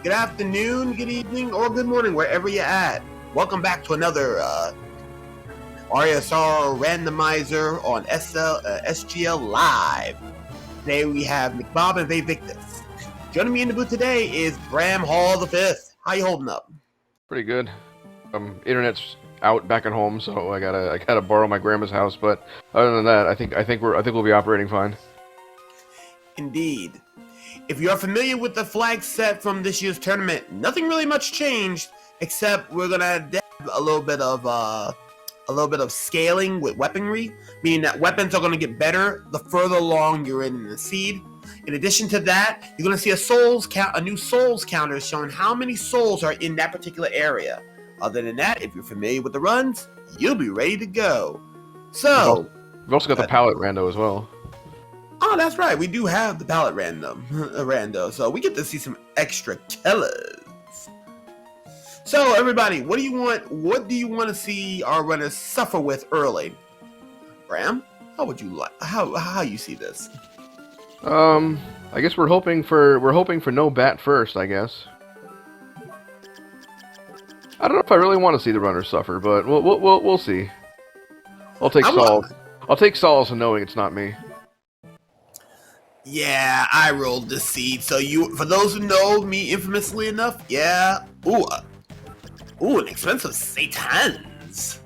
good afternoon, good evening, or good morning, wherever you're at. Welcome back to another Aria Randomizer on SGLIve. Today we have McBob and VaeVictus. Joining me in the booth today is Bram Hall V. How you holding up? Pretty good. Internet's out back at home, so I gotta borrow my grandma's house. But other than that, I think we'll be operating fine. Indeed. If you are familiar with the flag set from this year's tournament, nothing really much changed, except we're gonna have a little bit of scaling with weaponry, meaning that weapons are gonna get better the further along you're in the seed. In addition to that, you're gonna see a new souls counter showing how many souls are in that particular area. Other than that, if you're familiar with the runs, you'll be ready to go. So we've also got the palette rando as well. Oh, that's right. We do have the palette rando, so we get to see some extra killers. So, everybody, what do you want to see our runners suffer with early? Bram, how you see this? I guess we're hoping for no bat first. I guess. I don't know if I really want to see the runners suffer, but we'll see. I'll take solace in knowing it's not me. Yeah, I rolled the seed. So for those who know me infamously enough, yeah. Ooh, an expensive Satans.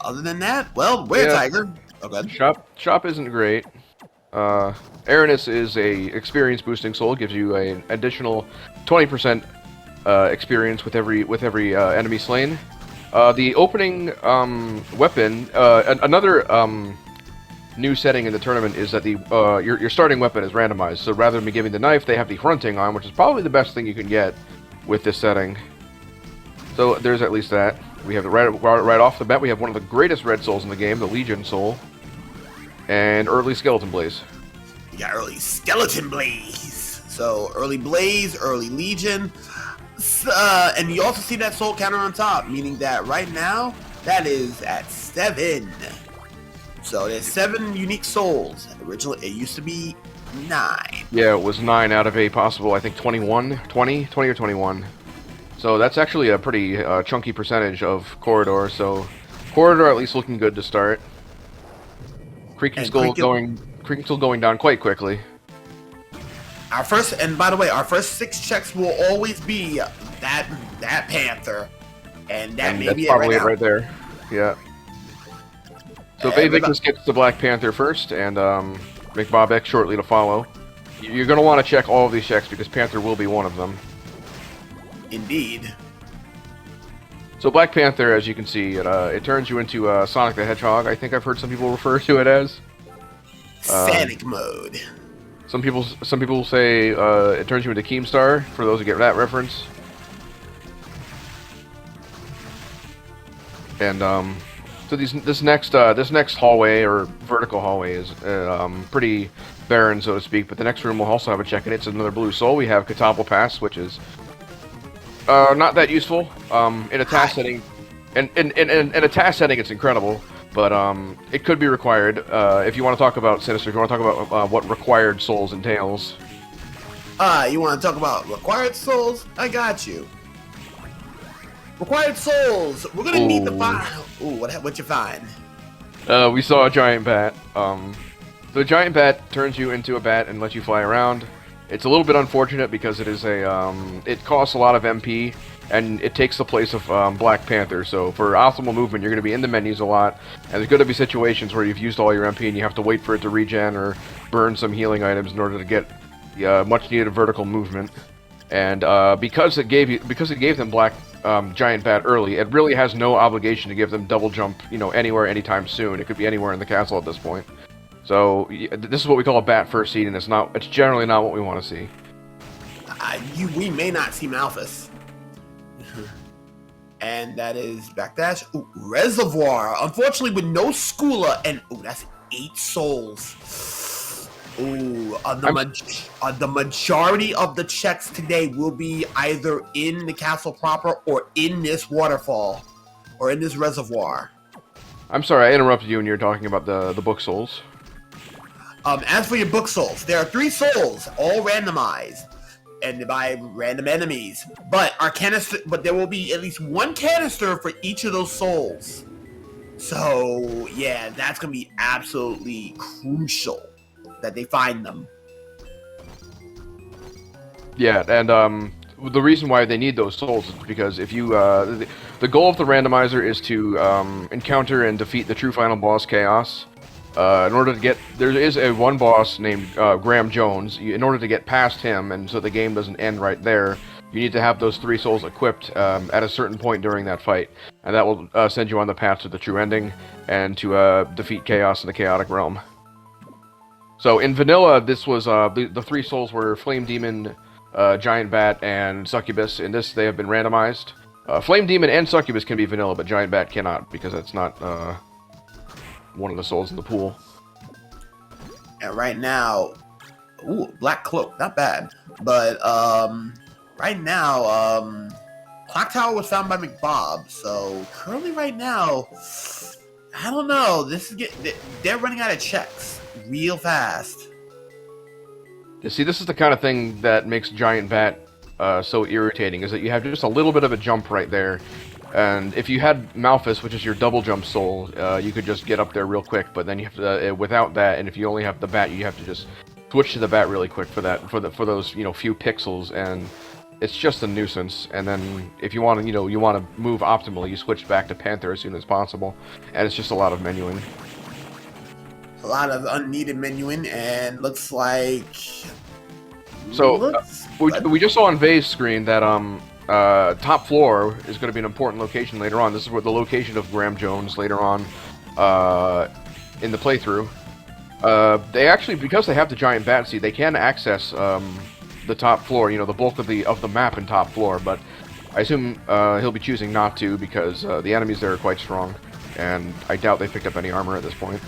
Other than that, well, Tiger. Okay. Shop isn't great. Aranus is a experience boosting soul, gives you an additional 20% experience with every enemy slain. The opening weapon, another new setting in the tournament is that your starting weapon is randomized. So rather than me giving the knife, they have the hunting arm, which is probably the best thing you can get with this setting. So there's at least that. We have right off the bat. We have one of the greatest red souls in the game, the Legion soul, and early skeleton blaze. We got early skeleton blaze. So early blaze, early Legion, and you also see that soul counter on top, meaning that right now that is at 7. So there's 7 unique souls. Originally, it used to be 9. Yeah, it was 9 out of a possible, I think, 20 or 21. So that's actually a pretty chunky percentage of Corridor. So Corridor at least looking good to start. Creaking Skull going down quite quickly. By the way, our first 6 checks will always be that Panther, and may be probably right there. Yeah. So VaeVictus gets the Black Panther first, and McBobX shortly to follow. You're going to want to check all of these checks because Panther will be one of them. Indeed. So Black Panther, as you can see, it turns you into Sonic the Hedgehog. I think I've heard some people refer to it as Sonic mode. Some people say it turns you into Keemstar. For those who get that reference. And so this next hallway, or vertical hallway, is pretty barren, so to speak. But the next room will also have a check in it. It's another blue soul. We have Catapult Pass, which is not that useful in a task setting. In a task setting, it's incredible, but it could be required if you want to talk about Sinister. If you want to talk about what required souls entails. You want to talk about required souls? I got you. Required souls. We're gonna need the file. Ooh, what you find? We saw a giant bat. The giant bat turns you into a bat and lets you fly around. It's a little bit unfortunate because it is it costs a lot of MP and it takes the place of Black Panther. So for optimal movement, you're going to be in the menus a lot, and there's going to be situations where you've used all your MP and you have to wait for it to regen or burn some healing items in order to get much needed vertical movement. And because it gave them Black Giant Bat early, it really has no obligation to give them double jump, anywhere, anytime soon. It could be anywhere in the castle at this point. So this is what we call a bat first seed, and it's generally not what we want to see. We may not see Malphus. And that is backdash. Ooh, Reservoir. Unfortunately, with no Skula, and that's 8 souls. Ooh, the majority of the checks today will be either in the castle proper or in this waterfall or in this reservoir. I'm sorry, I interrupted you when you were talking about the book souls. As for your book souls, there are 3 souls, all randomized. and by random enemies. But there will be at least one canister for each of those souls. So yeah, that's gonna be absolutely crucial that they find them. Yeah, and the reason why they need those souls is because if you the goal of the randomizer is to encounter and defeat the true final boss, Chaos. In order to get, there is one boss named Graham Jones. In order to get past him, and so the game doesn't end right there, you need to have those 3 souls equipped at a certain point during that fight, and that will send you on the path to the true ending and to defeat Chaos in the Chaotic Realm. So in vanilla, this was the 3 souls were Flame Demon, Giant Bat, and Succubus. In this, they have been randomized. Flame Demon and Succubus can be vanilla, but Giant Bat cannot, because that's not one of the souls in the pool. And right now, ooh, Black Cloak, not bad. But right now, Clock Tower was found by McBob. So currently, right now, I don't know. They're running out of checks real fast. You see, this is the kind of thing that makes Giant Bat so irritating, is that you have just a little bit of a jump right there. And if you had Malphus, which is your double jump soul, you could just get up there real quick. But then you have to, without that, and if you only have the bat, you have to just switch to the bat really quick for those few pixels, and it's just a nuisance. And then if you want to move optimally, you switch back to Panther as soon as possible, and it's just a lot of menuing. A lot of unneeded menuing, and looks like. So we just saw on Vae's screen that top floor is going to be an important location later on. This is where the location of Graham Jones later on in the playthrough. They actually, because they have the giant bat seed, they can access the top floor. The bulk of the map in top floor. But I assume he'll be choosing not to because the enemies there are quite strong, and I doubt they picked up any armor at this point.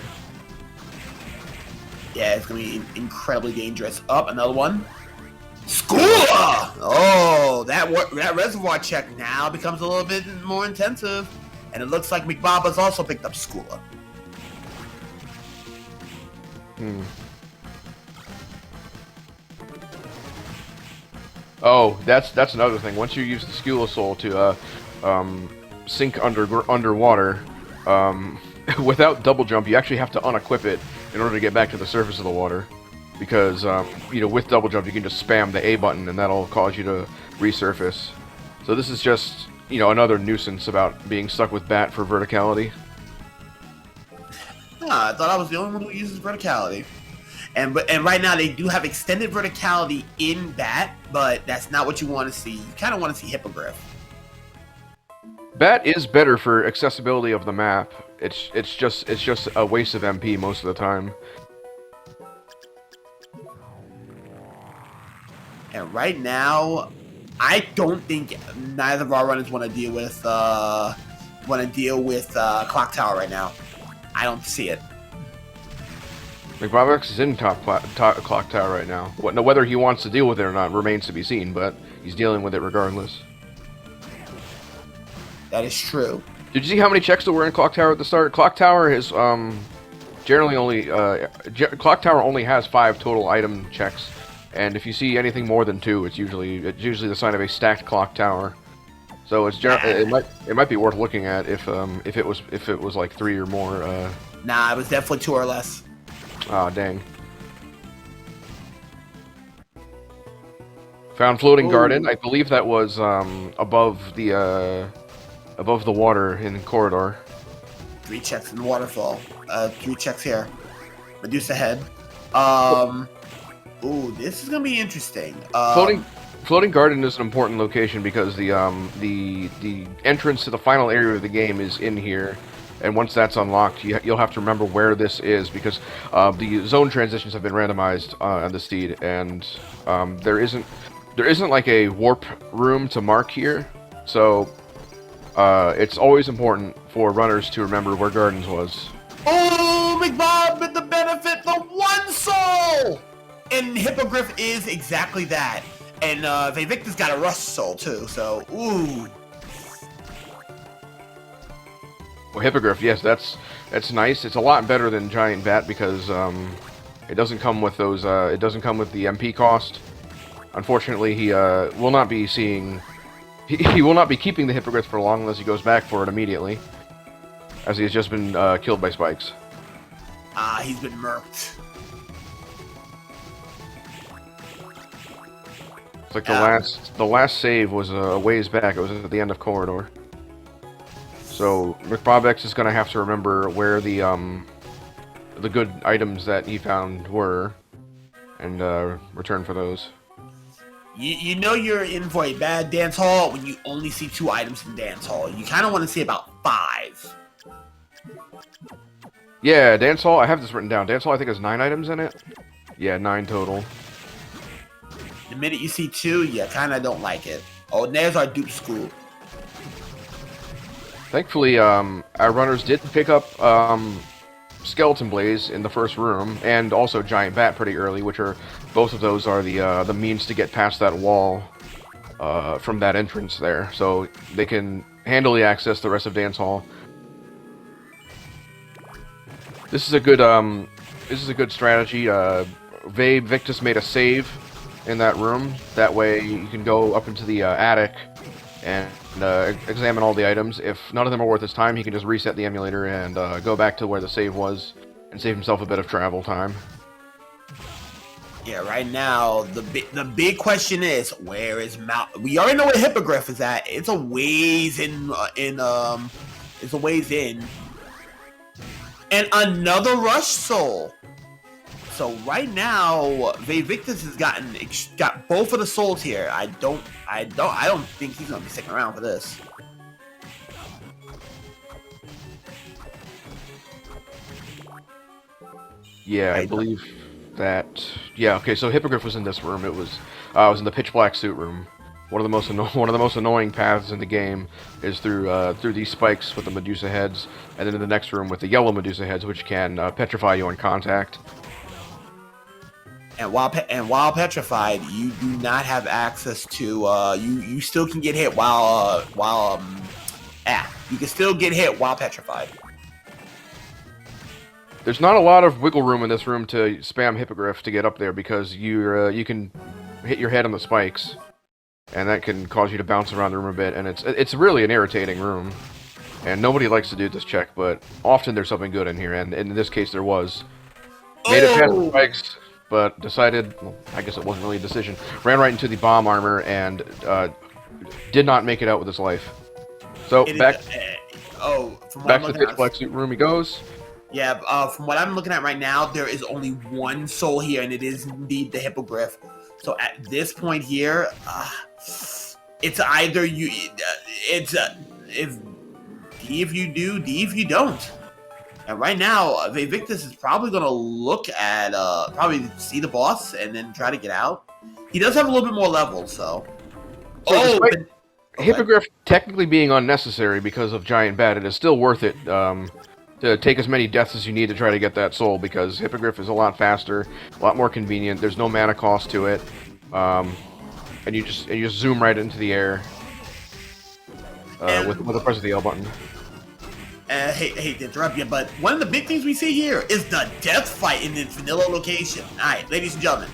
Yeah, it's gonna be incredibly dangerous. Up, another one. Skula! Oh, that reservoir check now becomes a little bit more intensive. And it looks like McBob has also picked up Skula. Oh, that's another thing. Once you use the Skula Soul to sink underwater, without double jump, you actually have to unequip it in order to get back to the surface of the water. Because, with double jump, you can just spam the A button, and that'll cause you to resurface. So this is just, another nuisance about being stuck with Bat for verticality. I thought I was the only one who uses verticality. And right now, they do have extended verticality in Bat, but that's not what you want to see. You kind of want to see Hippogriff. Bat is better for accessibility of the map. It's just a waste of MP most of the time. And right now, I don't think neither of our runners want to deal with Clock Tower right now. I don't see it. McBobX is in Clock Tower right now. Whether he wants to deal with it or not remains to be seen, but he's dealing with it regardless. That is true. Did you see how many checks there were in Clock Tower at the start? Clock Tower is generally only Clock Tower only has 5 total item checks. And if you see anything more than 2, it's usually the sign of a stacked clock tower. So it might be worth looking at if it was like 3 or more. Nah, it was definitely 2 or less. Ah, dang. Found floating garden. I believe that was above the water in the corridor. 3 checks in the waterfall. 3 checks here. Medusa head. Ooh, this is gonna be interesting. Floating garden is an important location because the entrance to the final area of the game is in here, and once that's unlocked, you'll have to remember where this is because the zone transitions have been randomized on the steed, and there isn't like a warp room to mark here, so it's always important for runners to remember where gardens was. Oh, McBob with the benefit, the 1 soul. And Hippogriff is exactly that. And VaeVictus got a Rust Soul too, so ooh. Well, Hippogriff, yes, that's nice. It's a lot better than Giant Bat because it doesn't come with those. It doesn't come with the MP cost. Unfortunately, he will not be seeing... He will not be keeping the Hippogriff for long unless he goes back for it immediately, as he has just been killed by spikes. He's been murked. It's like the last save was a ways back. It was at the end of corridor. So McBobX is gonna have to remember where the good items that he found were, and return for those. You know you're in for a bad dance hall when you only see 2 items in dance hall. You kind of want to see about 5. Yeah, dance hall. I have this written down. Dance hall, I think, has 9 items in it. Yeah, 9 total. The minute you see 2, you kind of don't like it. Oh, and there's our dupe school. Thankfully, our runners did pick up Skeleton Blaze in the first room, and also Giant Bat pretty early, which are both of those are the means to get past that wall from that entrance there, so they can handily access the rest of Dance Hall. This is a good strategy. VaeVictus made a save in that room. That way, you can go up into the attic and examine all the items. If none of them are worth his time, he can just reset the emulator and go back to where the save was and save himself a bit of travel time. Yeah, right now the big question is, where is Mount? We already know where Hippogriff is at. It's a ways in. It's a ways in. And another Rush Soul. So right now, VaeVictus has got both of the souls here. I don't think he's gonna be sticking around for this. Yeah, I believe that. Yeah, okay. So Hippogriff was in this room. It was in the pitch black suit room. One of the most annoying paths in the game is through these spikes with the Medusa heads, and then in the next room with the yellow Medusa heads, which can petrify you on contact. And while petrified, you do not have access to. You still can get hit you can still get hit while petrified. There's not a lot of wiggle room in this room to spam Hippogriff to get up there, because you can hit your head on the spikes, and that can cause you to bounce around the room a bit, and it's really an irritating room. And nobody likes to do this check, but often there's something good in here, and in this case there was. Made it past the spikes, but decided, well, I guess it wasn't really a decision, ran right into the bomb armor and did not make it out with his life. So back to the pitch black suit room he goes. Yeah, from what I'm looking at right now, there is only one soul here, and it is indeed the Hippogriff. So at this point here, it's either you, if you do, D if you don't. And right now, VaeVictus is probably going to look at, probably see the boss and then try to get out. He does have a little bit more levels, so. Despite Hippogriff technically being unnecessary because of Giant Bat, it is still worth it to take as many deaths as you need to try to get that soul, because Hippogriff is a lot faster, a lot more convenient. There's no mana cost to it, and you just zoom right into the air with the press of the L button. Hate to interrupt you, but one of the big things we see here is the death fight in this vanilla location. Alright, ladies and gentlemen,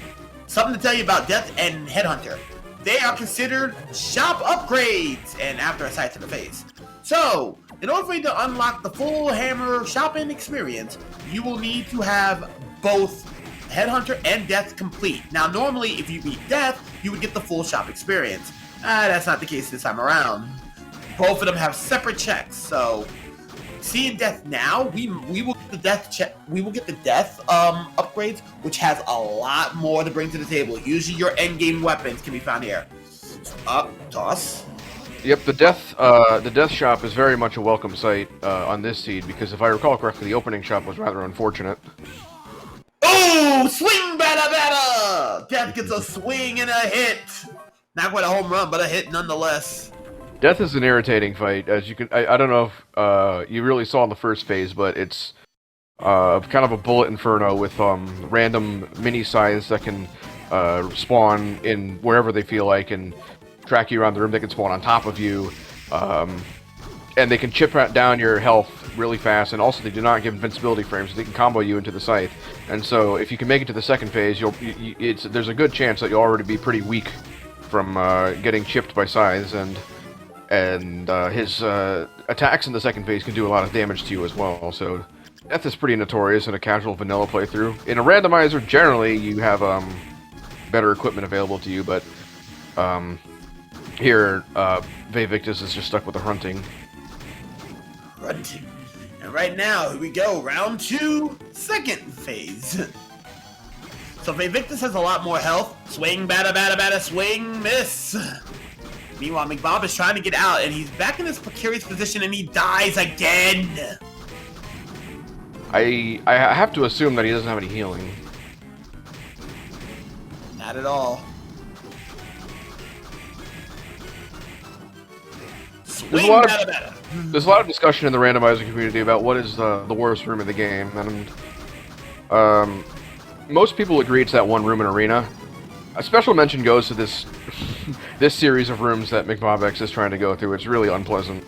something to tell you about Death and Headhunter. They are considered shop upgrades, and after a sight to the face. So, in order for you to unlock the full Hammer shopping experience, you will need to have both Headhunter and Death complete. Now, normally, if you beat Death, you would get the full shop experience. That's not the case this time around. Both of them have separate checks, so seeing Death now, we will get the Death check. We will get the Death upgrades, which has a lot more to bring to the table. Usually, your endgame weapons can be found here. Up, toss. Yep, the Death shop is very much a welcome sight on this seed, because if I recall correctly, the opening shop was rather unfortunate. Oh, swing bada! Death gets a swing and a hit. Not quite a home run, but a hit nonetheless. Death is an irritating fight, as you can. I don't know if you really saw in the first phase, but it's kind of a bullet inferno with random mini scythes that can spawn in wherever they feel like and track you around the room. They can spawn on top of you. and they can chip down your health really fast, and also they do not give invincibility frames, so they can combo you into the scythe. And so if you can make it to the second phase, there's a good chance that you'll already be pretty weak from getting chipped by scythes, and his attacks in the second phase can do a lot of damage to you as well. So death is pretty notorious in a casual vanilla playthrough. In a randomizer, generally you have better equipment available to you, but here VaeVictus is just stuck with the hunting. Hunting. And right now, here we go, round 2, second phase. So VaeVictus has a lot more health. Swing, bada, bada, bada, swing, miss. Meanwhile, McBob is trying to get out, and he's back in this precarious position, and he dies again. I have to assume that he doesn't have any healing. Not at There's a lot of discussion in the randomizer community about what is the worst room in the game, and most people agree it's that one room in Arena. A special mention goes to this this series of rooms that McBobX is trying to go through. It's really unpleasant.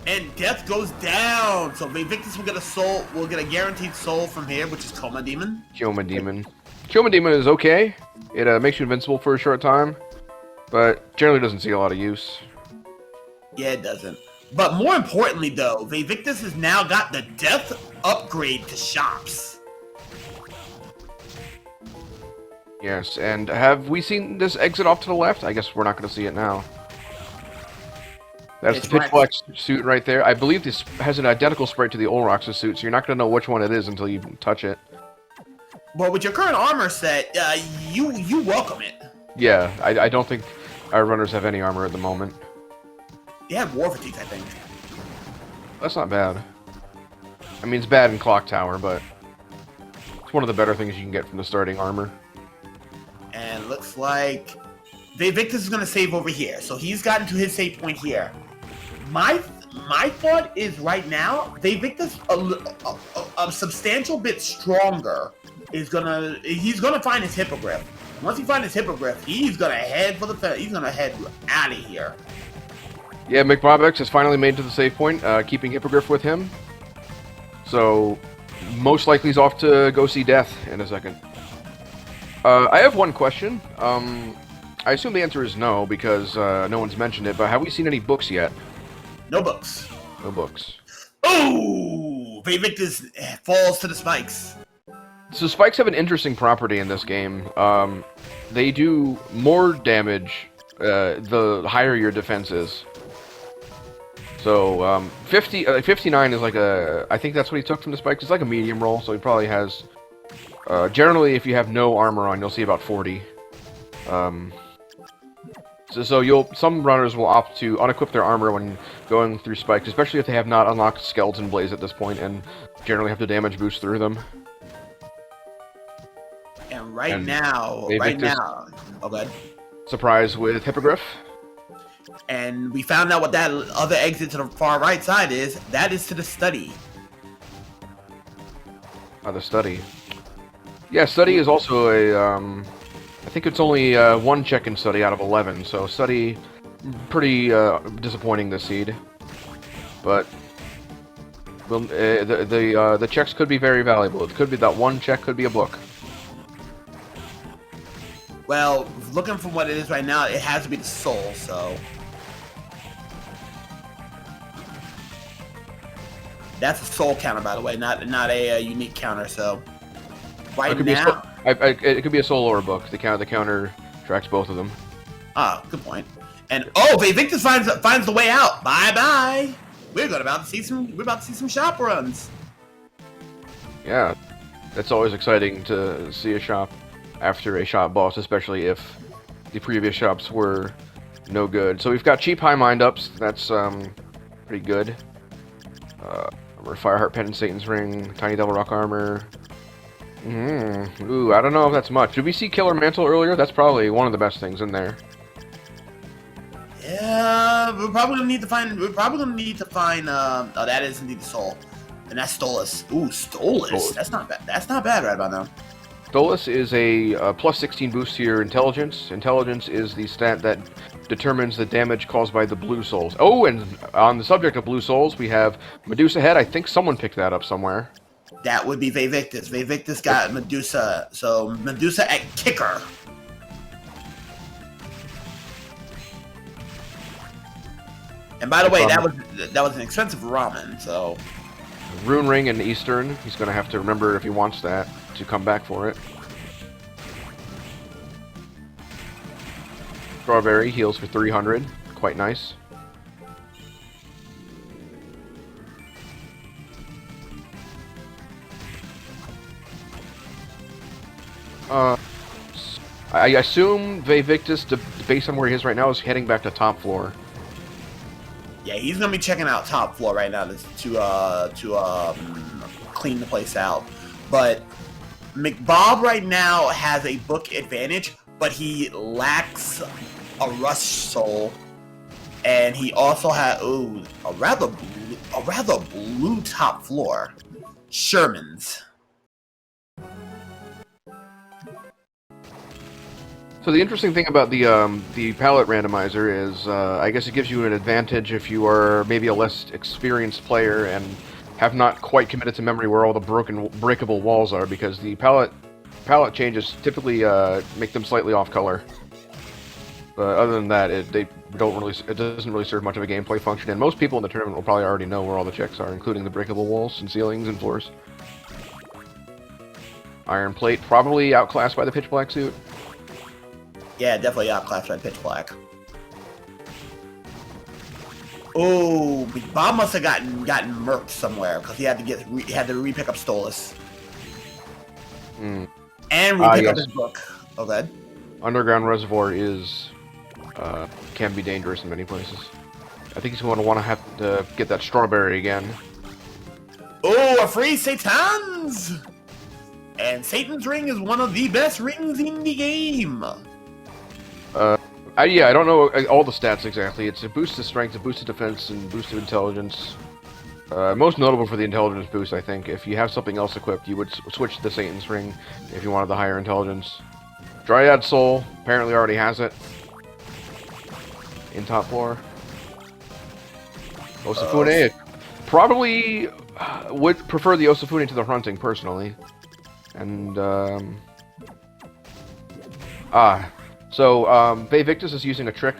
And death goes down, so VaeVictus will get a soul. Will get a guaranteed soul from here, which is Coma Demon. Coma Demon. Coma Demon is okay. It makes you invincible for a short time, but generally doesn't see a lot of use. Yeah, it doesn't. But more importantly, though, VaeVictus has now got the death upgrade to shops. Yes, and have we seen this exit off to the left? I guess we're not going to see it now. That's the Pitch Black suit right there. I believe this has an identical sprite to the Olrox's suit, so you're not going to know which one it is until you touch it. Well, with your current armor set, you welcome it. Yeah, I don't think our runners have any armor at the moment. They have war fatigues, I think. That's not bad. I mean, it's bad in Clock Tower, but it's one of the better things you can get from the starting armor. And looks like VaeVictus is going to save over here. So he's gotten to his save point here. My thought is right now, VaeVictus a substantial bit stronger he's gonna find his hippogriff. Once he finds his hippogriff, he's gonna head out of here. Yeah, McBobX has finally made to the save point, keeping hippogriff with him. So most likely he's off to go see death in a second. I have one question. I assume the answer is no, because no one's mentioned it, but have we seen any books yet? No books. No books. Oh! VaeVictus falls to the spikes. So spikes have an interesting property in this game. They do more damage the higher your defense is. So 59 is like a... I think that's what he took from the spikes. It's like a medium roll, so he probably has... generally, if you have no armor on, you'll see about 40. So some runners will opt to unequip their armor when going through spikes, especially if they have not unlocked Skeleton Blaze at this point, and generally have to damage boost through them. And right now, oh god. Surprise with Hippogriff. And we found out what that other exit to the far right side is. That is to the study. Oh, the study. Yeah, study is also a, I think it's only one check-in study out of 11, so study, pretty disappointing this seed. But the checks could be very valuable. It could be that one check could be a book. Well, looking from what it is right now, it has to be the soul, so... That's a soul counter, by the way, not a unique counter, so... Right now... It could be a soul or a book. The counter tracks both of them. Ah, good point. And oh, VaeVictus finds the way out. Bye-bye! We're about to see some shop runs. Yeah. That's always exciting to see a shop after a shop boss, especially if the previous shops were no good. So we've got cheap high mind ups. That's pretty good. Fireheart Pendant, Satan's Ring, Tiny Devil Rock Armor. Ooh, I don't know if that's much. Did we see Killer Mantle earlier? That's probably one of the best things in there. Yeah, we're probably gonna need to find. Oh, that is indeed the soul, and that's Stolas. Ooh, Stolas. That's not bad. That's not bad right about now. Stolas is a plus 16 boost to your intelligence. Intelligence is the stat that determines the damage caused by the blue souls. Oh, and on the subject of blue souls, we have Medusa Head. I think someone picked that up somewhere. That would be VaeVictus. VaeVictus got Medusa, so Medusa at kicker. And by the way, that was an expensive ramen, so. Rune Ring and Eastern. He's going to have to remember if he wants that to come back for it. Strawberry heals for 300. Quite nice. I assume VaeVictus, based on where he is right now, is heading back to top floor. Yeah, he's gonna be checking out top floor right now to clean the place out. But McBob right now has a book advantage, but he lacks a rush soul, and he also has a rather blue top floor. Sherman's. So the interesting thing about the palette randomizer is, I guess it gives you an advantage if you are maybe a less experienced player and have not quite committed to memory where all the breakable walls are, because the palette changes typically make them slightly off color. But other than that, it doesn't really serve much of a gameplay function, and most people in the tournament will probably already know where all the checks are, including the breakable walls and ceilings and floors. Iron Plate probably outclassed by the pitch black suit. Yeah, definitely outclassed by pitch black. Oh, Bob must have gotten murked somewhere because he had to re-pick up Stolas. And re-pick up his book. Oh, good. Underground Reservoir can be dangerous in many places. I think he's going to want to have to get that strawberry again. Oh, a free Satan's! And Satan's ring is one of the best rings in the game. Yeah, I don't know all the stats exactly. It's a boost to strength, a boost to defense, and boost to intelligence. Most notable for the intelligence boost, I think. If you have something else equipped, you would switch to the Satan's ring if you wanted the higher intelligence. Dryad Soul apparently already has it in top floor. Osafune probably would prefer the Osafune to the Hunting personally, and So, VaeVictus is using a trick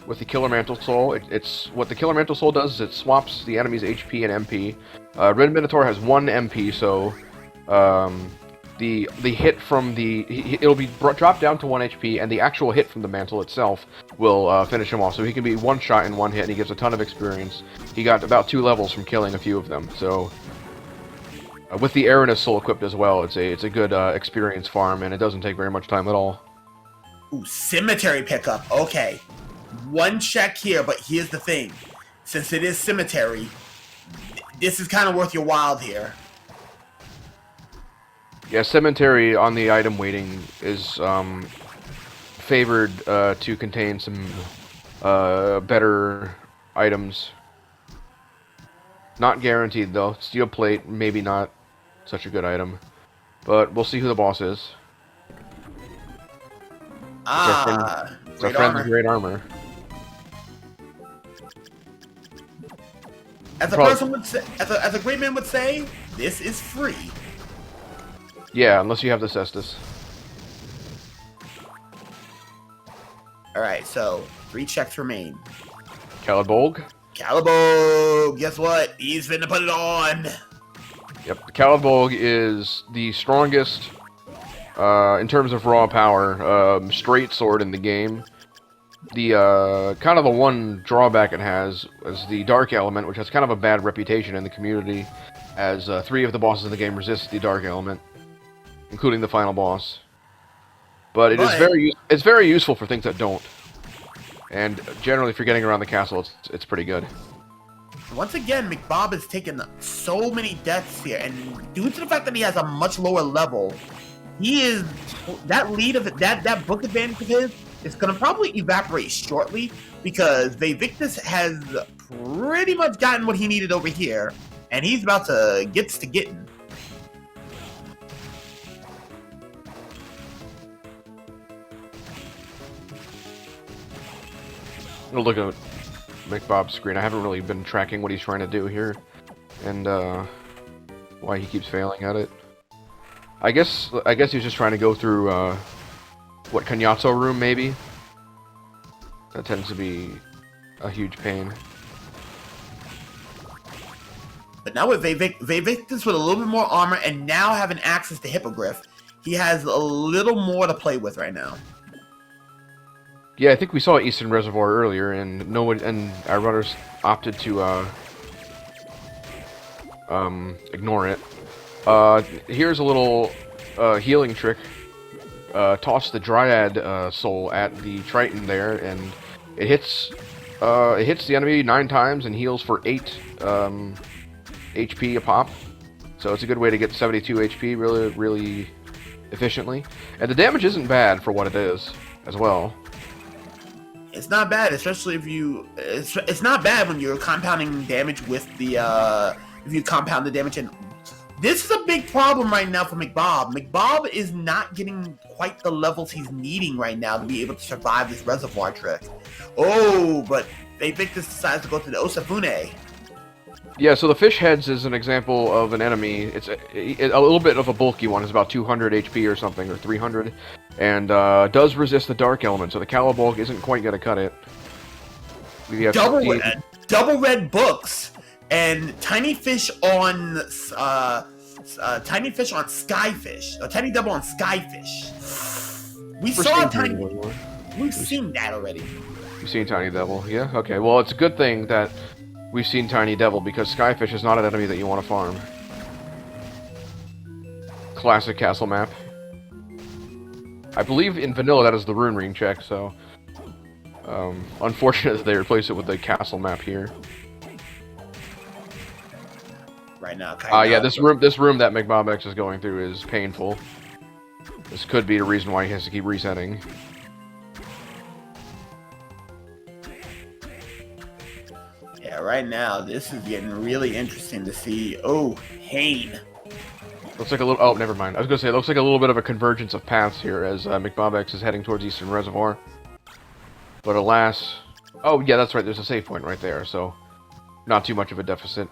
with the Killer Mantle Soul. It's what the Killer Mantle Soul does is it swaps the enemy's HP and MP. Red Minotaur has 1 MP, so the hit from it'll be dropped down to 1 HP, and the actual hit from the mantle itself will finish him off. So he can be one shot in one hit, and he gets a ton of experience. He got about 2 levels from killing a few of them. So with the Aranus Soul equipped as well, it's a good experience farm, and it doesn't take very much time at all. Ooh, cemetery pickup. Okay. 1 check here, but here's the thing. Since it is cemetery, this is kind of worth your while here. Yeah, cemetery on the item weighting is favored to contain some better items. Not guaranteed, though. Steel plate, maybe not such a good item. But we'll see who the boss is. It's our friend with great armor. As a person would say, as a great man would say, this is free. Yeah, unless you have the Cestus. Alright, so 3 checks remain. Calibolg. Calibolg! Guess what? He's finna put it on! Yep, Calibolg is the strongest in terms of raw power, straight sword in the game. The kind of the one drawback it has is the dark element, which has kind of a bad reputation in the community, as 3 of the bosses in the game resist the dark element, including the final boss. But it's very useful for things that don't. And generally, if you're getting around the castle, it's pretty good. Once again, McBob has taken so many deaths here, and due to the fact that he has a much lower level, that book advantage of his is gonna probably evaporate shortly, because VaeVictus has pretty much gotten what he needed over here, and he's about to getting. gonna look at McBob's screen. I haven't really been tracking what he's trying to do here, and why he keeps failing at it. I guess he's just trying to go through what, Cagnazzo room maybe. That tends to be a huge pain. But now with VaeVictus with a little bit more armor and now having access to Hippogriff, he has a little more to play with right now. Yeah, I think we saw Eastern Reservoir earlier, and our runners opted to ignore it. Here's a little healing trick. Toss the Dryad soul at the Triton there, and it hits the enemy 9 times and heals for 8 HP a pop. So it's a good way to get 72 HP really efficiently. And the damage isn't bad for what it is as well. It's not bad, especially if you. It's not bad when you're compounding damage with the. If you compound the damage, and this is a big problem right now for McBob. McBob is not getting quite the levels he's needing right now to be able to survive this reservoir trick. Oh, but VaeVictus decides to go to the Osafune. Yeah, so the fish heads is an example of an enemy. It's a little bit of a bulky one. It's about 200 HP or something, or 300, and does resist the dark element. So the Calibulk isn't quite gonna cut it. Double red books and tiny fish on Skyfish. A tiny double on Skyfish. We've seen that already. You've seen Tiny Devil, yeah? Okay, well, it's a good thing that we've seen Tiny Devil, because Skyfish is not an enemy that you want to farm. Classic castle map. I believe in vanilla that is the rune ring check, so... unfortunate that they replaced it with the castle map here. Right now, yeah, this room that McBobX is going through is painful. This could be the reason why he has to keep resetting. Yeah, right now, this is getting really interesting to see. Oh, Hane. Looks like a little... Oh, never mind. I was going to say, it looks like a little bit of a convergence of paths here as McBobX is heading towards Eastern Reservoir. But alas... Oh, yeah, that's right. There's a save point right there, so... Not too much of a deficit.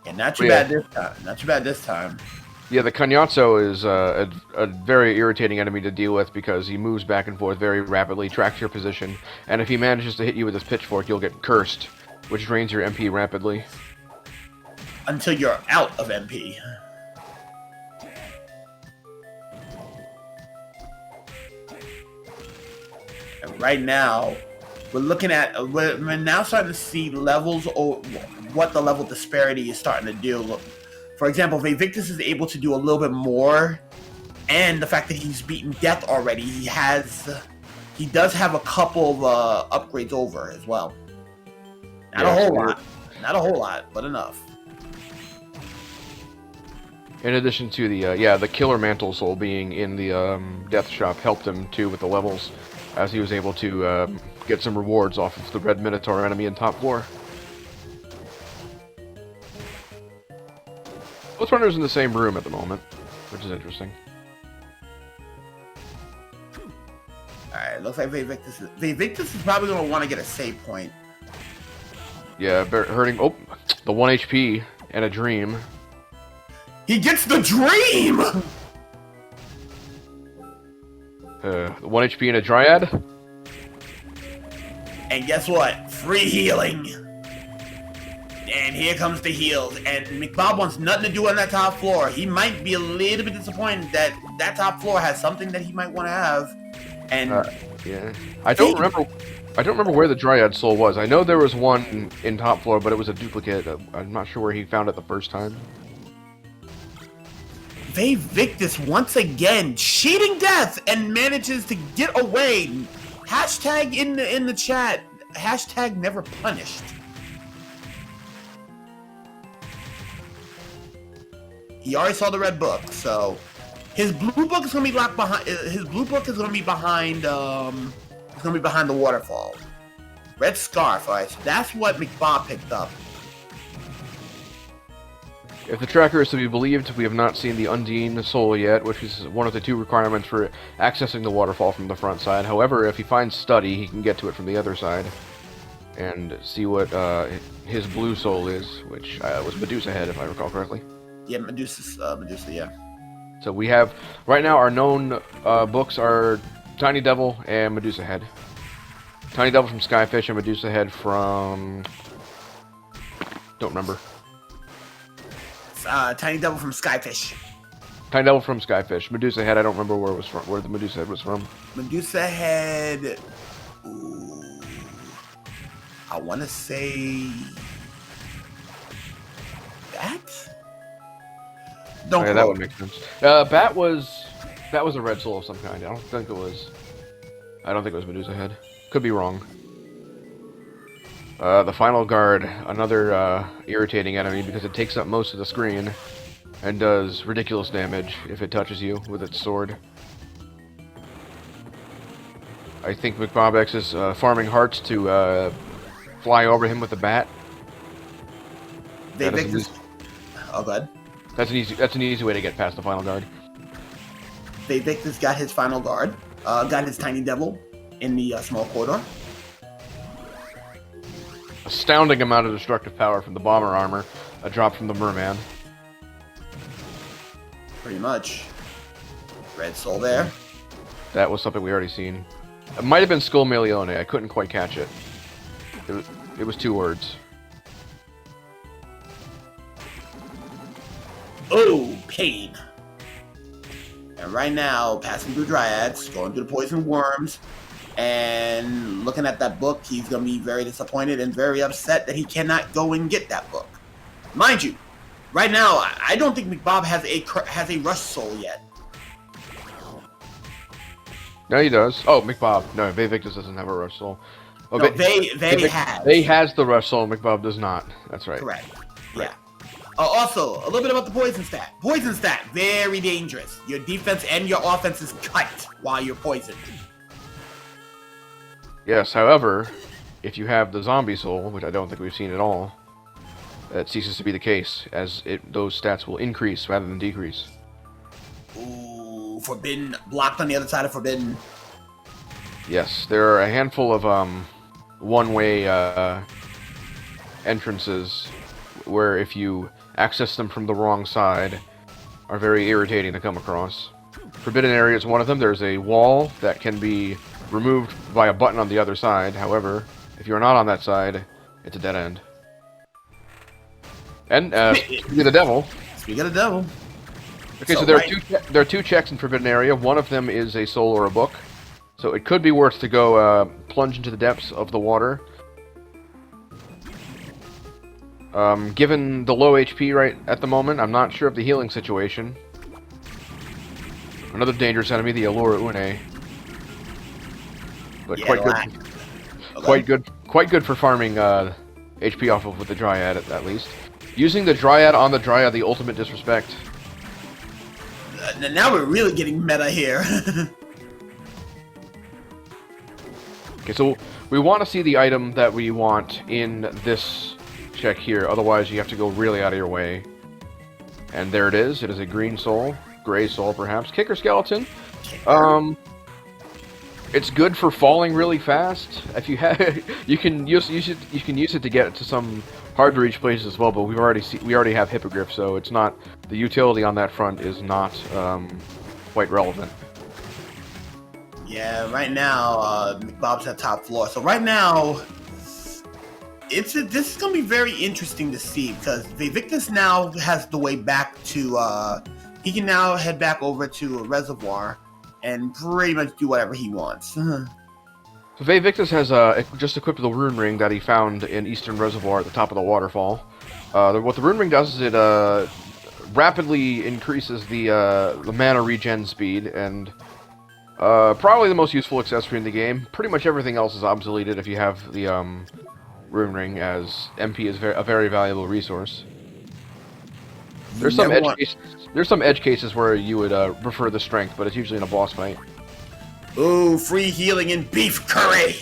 Yeah, not too bad this time. Not too bad this time. Yeah, the Cagnazzo is a very irritating enemy to deal with because he moves back and forth very rapidly, tracks your position, and if he manages to hit you with his pitchfork, you'll get cursed, which drains your MP rapidly. Until you're out of MP. And right now, we're now starting to see levels, or what the level disparity is starting to do. For example, VaeVictus is able to do a little bit more, and the fact that he's beaten death already, he does have a couple of upgrades over as well. Not a whole lot, but enough. In addition to the Killer Mantle Soul being in the Death Shop helped him too with the levels, as he was able to get some rewards off of the Red Minotaur enemy in top 4. Both runners in the same room at the moment, which is interesting. Alright, looks like VaeVictus is probably going to want to get a save point. Yeah, hurting... Oh, the 1 HP and a dream. He gets the dream! 1 HP and a Dryad? And guess what? Free healing! And here comes the heals, and McBob wants nothing to do on that top floor. He might be a little bit disappointed that that top floor has something that he might want to have. And yeah, I don't remember where the Dryad Soul was. I know there was one in top floor, but it was a duplicate. I'm not sure where he found it the first time. VaeVictus once again cheating death and manages to get away. Hashtag in the chat. Hashtag never punished. He already saw the red book, so his blue book is gonna be locked behind. His blue book is gonna be behind. It's gonna be behind the waterfall. Red scarf. All right, so that's what McBob picked up. If the tracker is to be believed, we have not seen the Undine soul yet, which is one of the 2 requirements for accessing the waterfall from the front side. However, if he finds Study, he can get to it from the other side and see what his blue soul is, which was Medusa Head, if I recall correctly. Yeah, Medusa, yeah. So we have, right now, our known books are Tiny Devil and Medusa Head. Tiny Devil from Skyfish and Medusa Head from... don't remember. Tiny Devil from Skyfish. Tiny Devil from Skyfish. Medusa Head, I don't remember where it was from, where the Medusa Head was from. Medusa Head... Ooh, I want to say... Bat? Don't that would make sense. Bat was... that was a red soul of some kind. I don't think it was Medusa Head. Could be wrong. The final guard, another irritating enemy because it takes up most of the screen and does ridiculous damage if it touches you with its sword. I think McBobX is farming hearts to fly over him with the bat. VaeVictus. Oh, good. That's an easy way to get past the final guard. VaeVictus got his final guard. Got his Tiny Devil in the small corridor. Astounding amount of destructive power from the bomber armor, a drop from the merman. Pretty much. Red soul there. That was something we already seen. It might have been Skull Melione. I couldn't quite catch it. It was 2 words. Oh, pain. And right now, passing through Dryads, going through the poison worms, and looking at that book, he's going to be very disappointed and very upset that he cannot go and get that book. Mind you, right now, I don't think McBob has a rush soul yet. No, he does. Oh, McBob. No, VaeVictus doesn't have a rush soul. Oh, No, Vae has. Vae has the rush soul, McBob does not. That's right. Correct. Yeah. Also, a little bit about the poison stat. Poison stat, very dangerous. Your defense and your offense is cut while you're poisoned. Yes, however, if you have the zombie soul, which I don't think we've seen at all, that ceases to be the case, as those stats will increase rather than decrease. Ooh, forbidden, blocked on the other side of forbidden. Yes, there are a handful of one-way entrances where if you access them from the wrong side, are very irritating to come across. Forbidden area is one of them. There's a wall that can be removed by a button on the other side. However, if you're not on that side, it's a dead end. And speaking of the devil. Speaking of the devil. Okay, so there are 2 checks in forbidden area. One of them is a soul or a book, so it could be worth to go plunge into the depths of the water. Given the low HP right at the moment, I'm not sure of the healing situation. Another dangerous enemy, the Allura Une. But yeah, quite good for farming HP off of with the Dryad at least. Using the Dryad on the Dryad, the ultimate disrespect. Now we're really getting meta here. Okay, so we want to see the item that we want in this check here, otherwise you have to go really out of your way. And there it is. It is a green soul, gray soul perhaps, kicker skeleton. It's good for falling really fast. If you have, you can use it to get to some hard to reach places as well. But we already have Hippogriff, so it's not, the utility on that front is not quite relevant. Yeah, right now McBob's at top floor. So right now, this is gonna be very interesting to see because VaeVictus now has the way back to. He can now head back over to a reservoir and pretty much do whatever he wants. So VaeVictus has just equipped the rune ring that he found in Eastern Reservoir at the top of the waterfall. What the rune ring does is it rapidly increases the mana regen speed, and probably the most useful accessory in the game. Pretty much everything else is obsoleted if you have the rune ring, as MP is a very valuable resource. There's some edge cases where you would prefer the strength, but it's usually in a boss fight. Ooh, free healing and beef curry!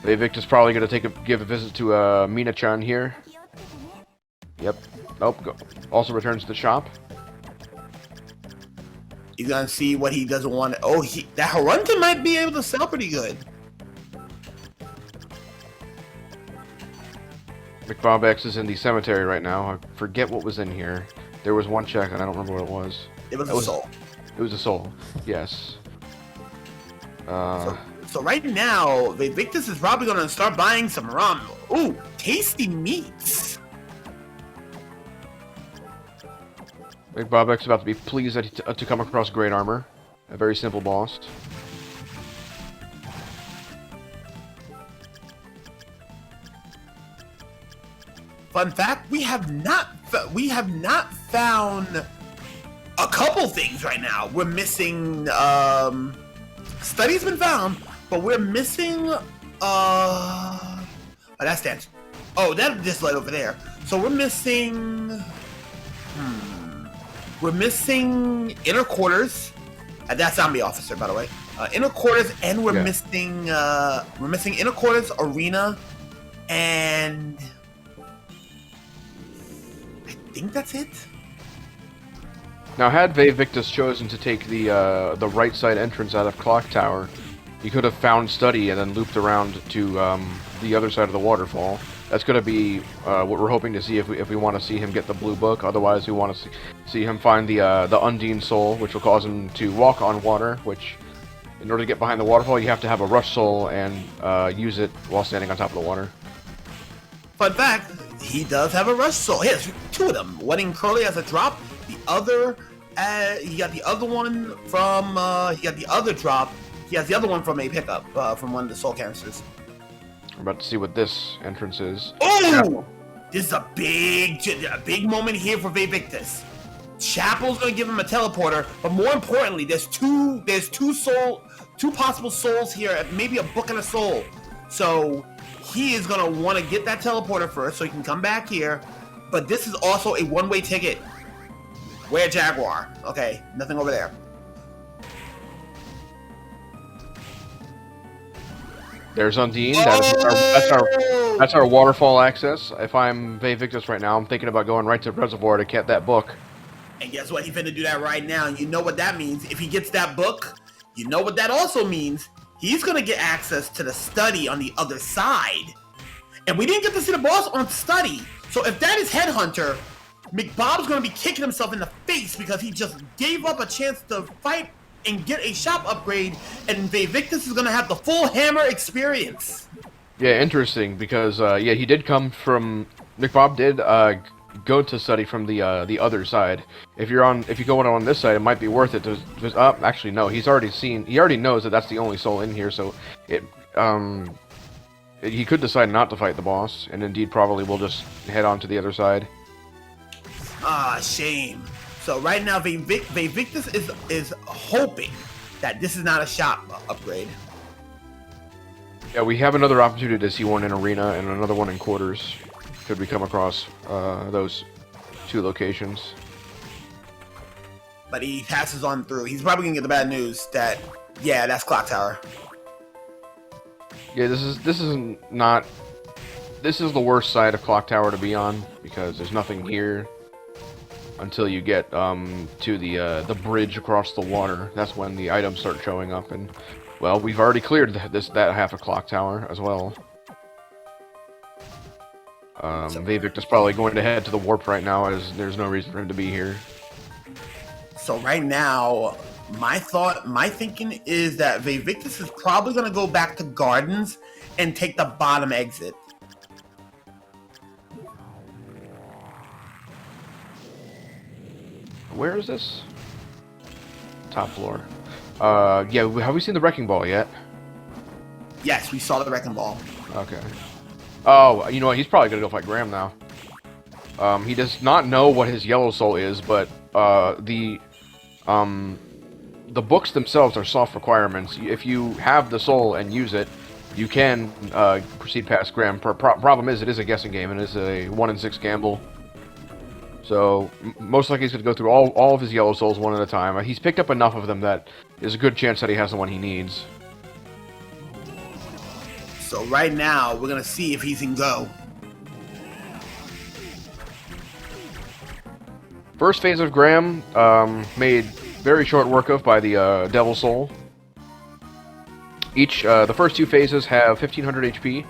VaeVictus is probably going to give a visit to Mina-chan here. Yep. Nope. Also returns to the shop. He's gonna see what he doesn't want. Oh, that Harunta might be able to sell pretty good. McBobX is in the cemetery right now. I forget what was in here. There was one check, and I don't remember what it was. It was a soul. It was a soul. Yes. So right now, VaeVictus is probably gonna start buying some rum. Ooh, tasty meats. McBobX is about to be pleased that to come across great armor. A very simple boss. Fun fact: we have not found a couple things right now. We're missing. Study's been found, but we're missing. Oh, that stands. Oh, that just led over there. So we're missing. We're missing inner quarters. That's zombie officer, by the way. Inner quarters, and we're missing. We're missing inner quarters, arena, and I think that's it. Now, had VaeVictus chosen to take the right side entrance out of Clock Tower, he could have found Study and then looped around to the other side of the waterfall. That's going to be what we're hoping to see if we want to see him get the blue book. Otherwise, we want to see him find the Undine Soul, which will cause him to walk on water. Which, in order to get behind the waterfall, you have to have a Rush Soul and use it while standing on top of the water. Fun fact: he does have a Rush Soul. He has two of them. One in Curly as a drop. The other, he got the other one from. He got the other drop. He has the other one from a pickup from one of the soul canisters. We're about to see what this entrance is. Oh! This is a big moment here for VaeVictus. Chapel's gonna give him a teleporter, but more importantly, there's two possible souls here, maybe a book and a soul. So he is gonna want to get that teleporter first, so he can come back here. But this is also a one-way ticket. Where Jaguar? Okay, nothing over there. There's Undine. That's our waterfall access. If I'm VaeVictus right now, I'm thinking about going right to Reservoir to get that book. And guess what? He's finna do that right now. And you know what that means. If he gets that book, you know what that also means. He's gonna get access to the Study on the other side. And we didn't get to see the boss on Study. So if that is Headhunter, McBob's gonna be kicking himself in the face because he just gave up a chance to fight and get a shop upgrade, and VaeVictus is gonna have the full hammer experience. Yeah, interesting, because he did come from McBob did go to Study from the other side. If you go on this side, it might be worth it to actually no, he already knows that that's the only soul in here, so he could decide not to fight the boss, and indeed probably will just head on to the other side. Ah, shame. So right now, VaeVictus is hoping that this is not a shop upgrade. Yeah, we have another opportunity to see one in Arena and another one in Quarters. Could we come across those two locations? But he passes on through. He's probably gonna get the bad news that, yeah, that's Clock Tower. Yeah, this is the worst side of Clock Tower to be on, because there's nothing here until you get to the bridge across the water. That's when the items start showing up, and well, we've already cleared that half of Clock Tower as well. VaeVictus probably going to head to the warp right now, as there's no reason for him to be here. So right now, my thinking is that VaeVictus is probably gonna go back to Gardens and take the bottom exit. Where is this? Top floor. Yeah, have we seen the Wrecking Ball yet? Yes, we saw the Wrecking Ball. Okay. Oh, you know what? He's probably gonna go fight Graham now. He does not know what his yellow soul is, but the books themselves are soft requirements. If you have the soul and use it, you can proceed past Graham. Problem is, it is a guessing game, and it's a 1 in 6 gamble. So, most likely he's going to go through all of his yellow souls one at a time. He's picked up enough of them that there's a good chance that he has the one he needs. So right now, we're going to see if he's in go. First phase of Graham, made very short work of by the Devil Soul. The first 2 phases have 1500 HP.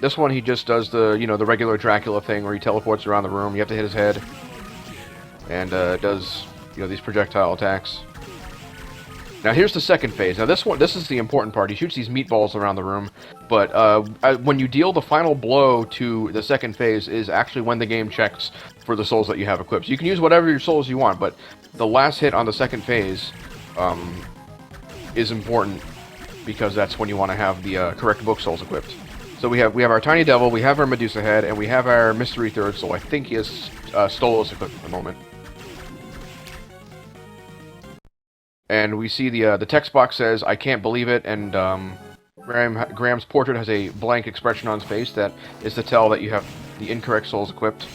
This one he just does the, the regular Dracula thing where he teleports around the room. You have to hit his head, and does, these projectile attacks. Now here's the second phase. Now this is the important part. He shoots these meatballs around the room, but when you deal the final blow to the second phase is actually when the game checks for the souls that you have equipped. So you can use whatever your souls you want, but the last hit on the second phase is important because that's when you want to have the correct book souls equipped. So we have our Tiny Devil, we have our Medusa Head, and we have our Mystery Third Soul. I think he has Stolos equipped at the moment. And we see the text box says, "I can't believe it," and Graham's portrait has a blank expression on his face that is to tell that you have the incorrect souls equipped.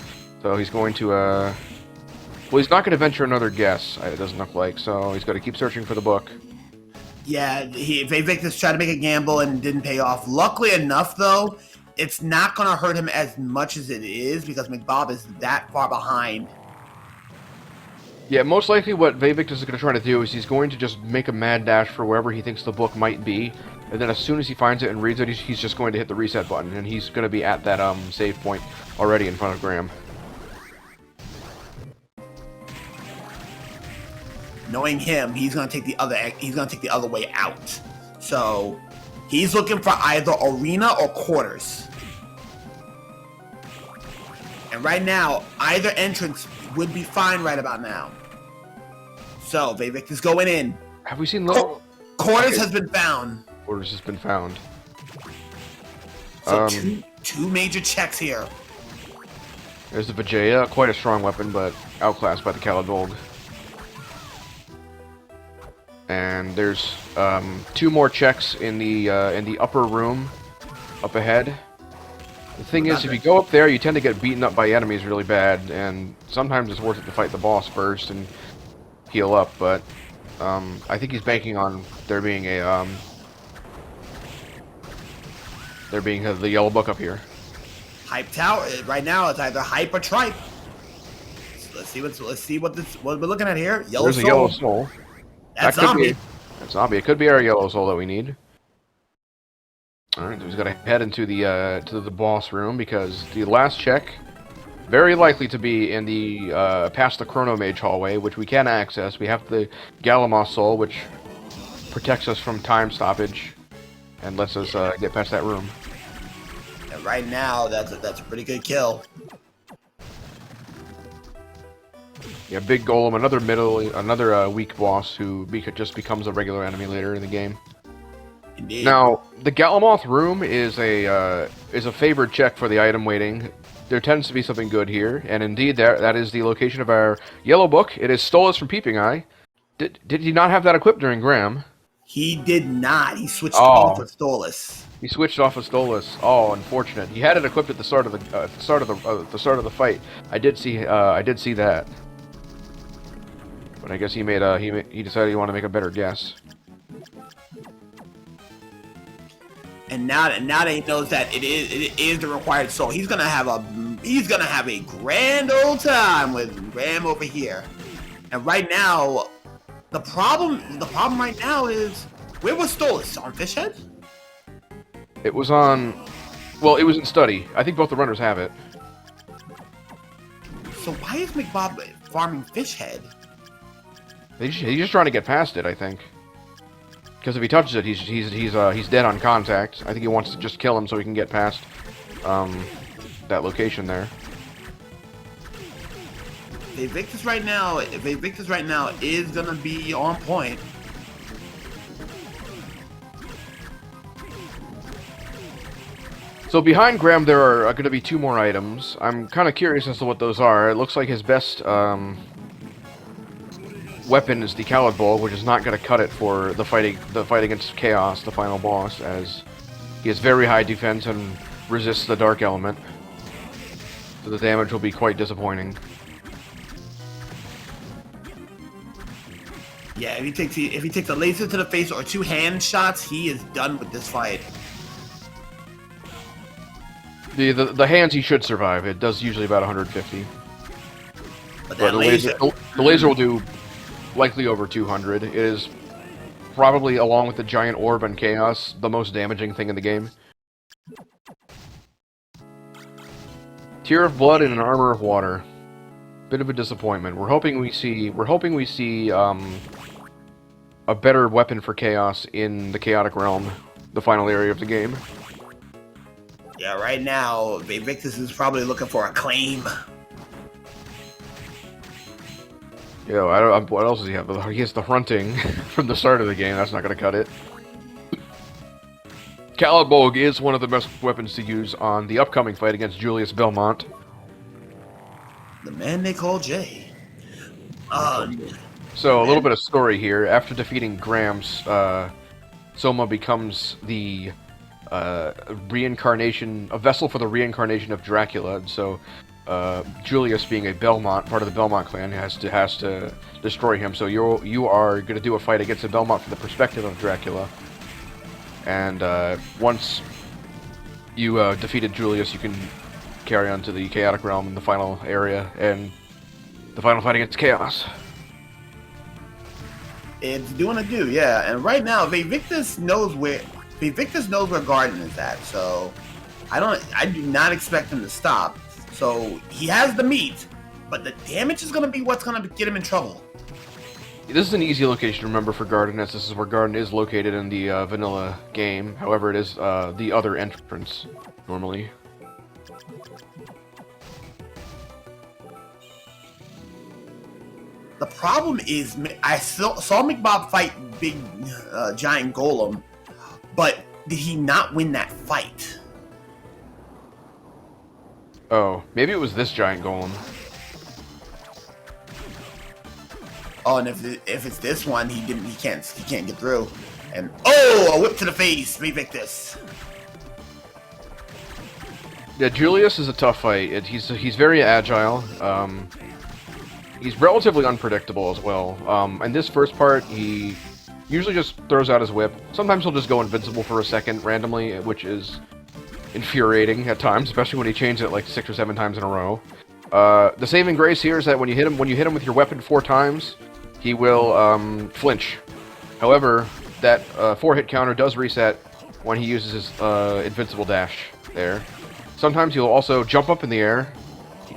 So he's going to, well, he's not going to venture another guess, it doesn't look like, so he's got to keep searching for the book. Yeah, VaeVictus tried to make a gamble and didn't pay off. Luckily enough, though, it's not going to hurt him as much as it is because McBob is that far behind. Yeah, most likely what VaeVictus is going to try to do is he's going to just make a mad dash for wherever he thinks the book might be, and then as soon as he finds it and reads it, he's just going to hit the reset button, and he's going to be at that save point already in front of Graham. Knowing him, he's going to take the other way out. So he's looking for either arena or quarters. And right now, either entrance would be fine right about now. So VaeVictus going in. Have we seen little... Quarters has been found. Quarters has been found. So two major checks here. There's the Vijaya, quite a strong weapon, but outclassed by the Caladvolg. And there's 2 more checks in the upper room up ahead. The thing is, if you go up there, you tend to get beaten up by enemies really bad, and sometimes it's worth it to fight the boss first and heal up, but I think he's banking on there being a the yellow book up here. Hype Tower right now it's either hype or tripe. So let's see what we're looking at here. There's a yellow soul. That's zombie. That's zombie. It could be our yellow soul that we need. Alright, he's got to head into the boss room because the last check, very likely to be in the past the Chrono Mage hallway, which we can access. We have the Galamoth soul, which protects us from time stoppage and lets us get past that room. And right now, that's a pretty good kill. Yeah, Big Golem, another weak boss who just becomes a regular enemy later in the game. Indeed. Now, the Galamoth room is a favored check for the item waiting. There tends to be something good here, and indeed that is the location of our yellow book. It is Stolas from Peeping Eye. Did he not have that equipped during Graham? He did not. He switched off with Stolas. He switched off with Stolas. Oh, unfortunate. He had it equipped at the start of the fight. I did see that. But I guess he decided he wanted to make a better guess. And now that he knows that it is the required soul, he's gonna have a grand old time with Graham over here. And right now, the problem right now is, where was Stolas? On Fishhead? It was on, well, it was in Study. I think both the runners have it. So why is McBob farming Fishhead? He's just trying to get past it, I think. Because if he touches it, he's dead on contact. I think he wants to just kill him so he can get past that location there. VaeVictus right now is gonna be on point. So behind Graham, there are going to be 2 more items. I'm kind of curious as to what those are. It looks like his best weapon is the Caladvolg, which is not going to cut it for the fight against Chaos, the final boss, as he has very high defense and resists the dark element. So the damage will be quite disappointing. Yeah, if he takes a laser to the face or 2 hand shots, he is done with this fight. The hands he should survive. It does usually about 150. But But that laser... the laser will do likely over 200. It is probably, along with the giant orb and chaos, the most damaging thing in the game. Tear of blood and an armor of water. Bit of a disappointment. We're hoping we see a better weapon for chaos in the chaotic realm, the final area of the game. Yeah, right now, VaeVictus is probably looking for a claim. Yo, I don't. What else does he have? He has the hunting from the start of the game. That's not gonna cut it. Calibogue is one of the best weapons to use on the upcoming fight against Julius Belmont. The man they call Jay. So, a little bit of story here. After defeating Gramps, Soma becomes the reincarnation, a vessel for the reincarnation of Dracula. And so, Julius, being a Belmont, part of the Belmont clan, has to destroy him. So you are going to do a fight against a Belmont from the perspective of Dracula. And once you defeated Julius, you can carry on to the chaotic realm in the final area and the final fight against Chaos. It's doing a do, yeah. And right now, VaeVictus knows where Garden is at. So I do not expect him to stop. So he has the meat, but the damage is going to be what's going to get him in trouble. This is an easy location to remember for Garden, as this is where Garden is located in the vanilla game. However, it is the other entrance, normally. The problem is, I saw McBob fight big giant golem, but did he not win that fight? Oh, maybe it was this giant golem. Oh, and if it's this one, he can't get through. And oh, a whip to the face, VaeVictus. Yeah, Julius is a tough fight. He's very agile. He's relatively unpredictable as well. In this first part, he usually just throws out his whip. Sometimes he'll just go invincible for a second randomly, which is infuriating at times, especially when he changes it like 6 or 7 times in a row. The saving grace here is that when you hit him with your weapon 4 times, he will flinch. However, that 4-hit counter does reset when he uses his invincible dash there. Sometimes he'll also jump up in the air.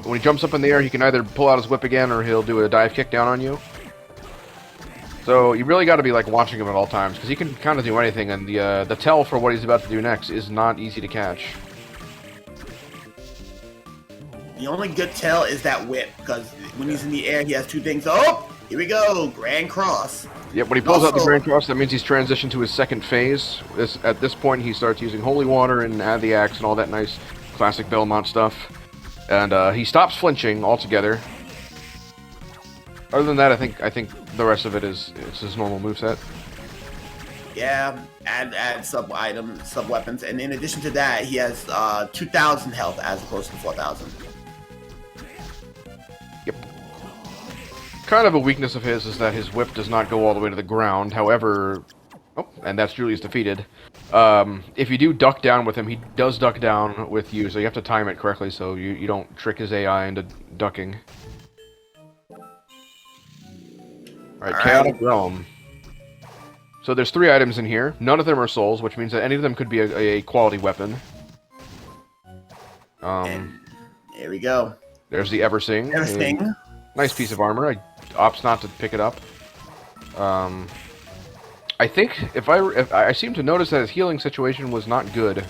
When he jumps up in the air, he can either pull out his whip again or he'll do a dive kick down on you. So you really got to be like watching him at all times, because he can kind of do anything, and the tell for what he's about to do next is not easy to catch. The only good tell is that whip, because when he's in the air, he has 2 things. Oh, here we go, Grand Cross. Yep, when he pulls out the Grand Cross, that means he's transitioned to his second phase. At this point, he starts using Holy Water and Add the Axe and all that nice classic Belmont stuff. And he stops flinching altogether. Other than that, I think the rest of it's his normal moveset. Yeah, add sub weapons, and in addition to that, he has 2,000 health as opposed to 4,000. Yep. Kind of a weakness of his is that his whip does not go all the way to the ground. However, oh, and that's Julius defeated. If you do duck down with him, he does duck down with you, so you have to time it correctly so you don't trick his AI into ducking. Alright, Chaotic Realm. So there's 3 items in here. None of them are souls, which means that any of them could be a quality weapon. And here we go. There's the Eversing. Eversing. Nice piece of armor. I opts not to pick it up. I think if I seem to notice that his healing situation was not good.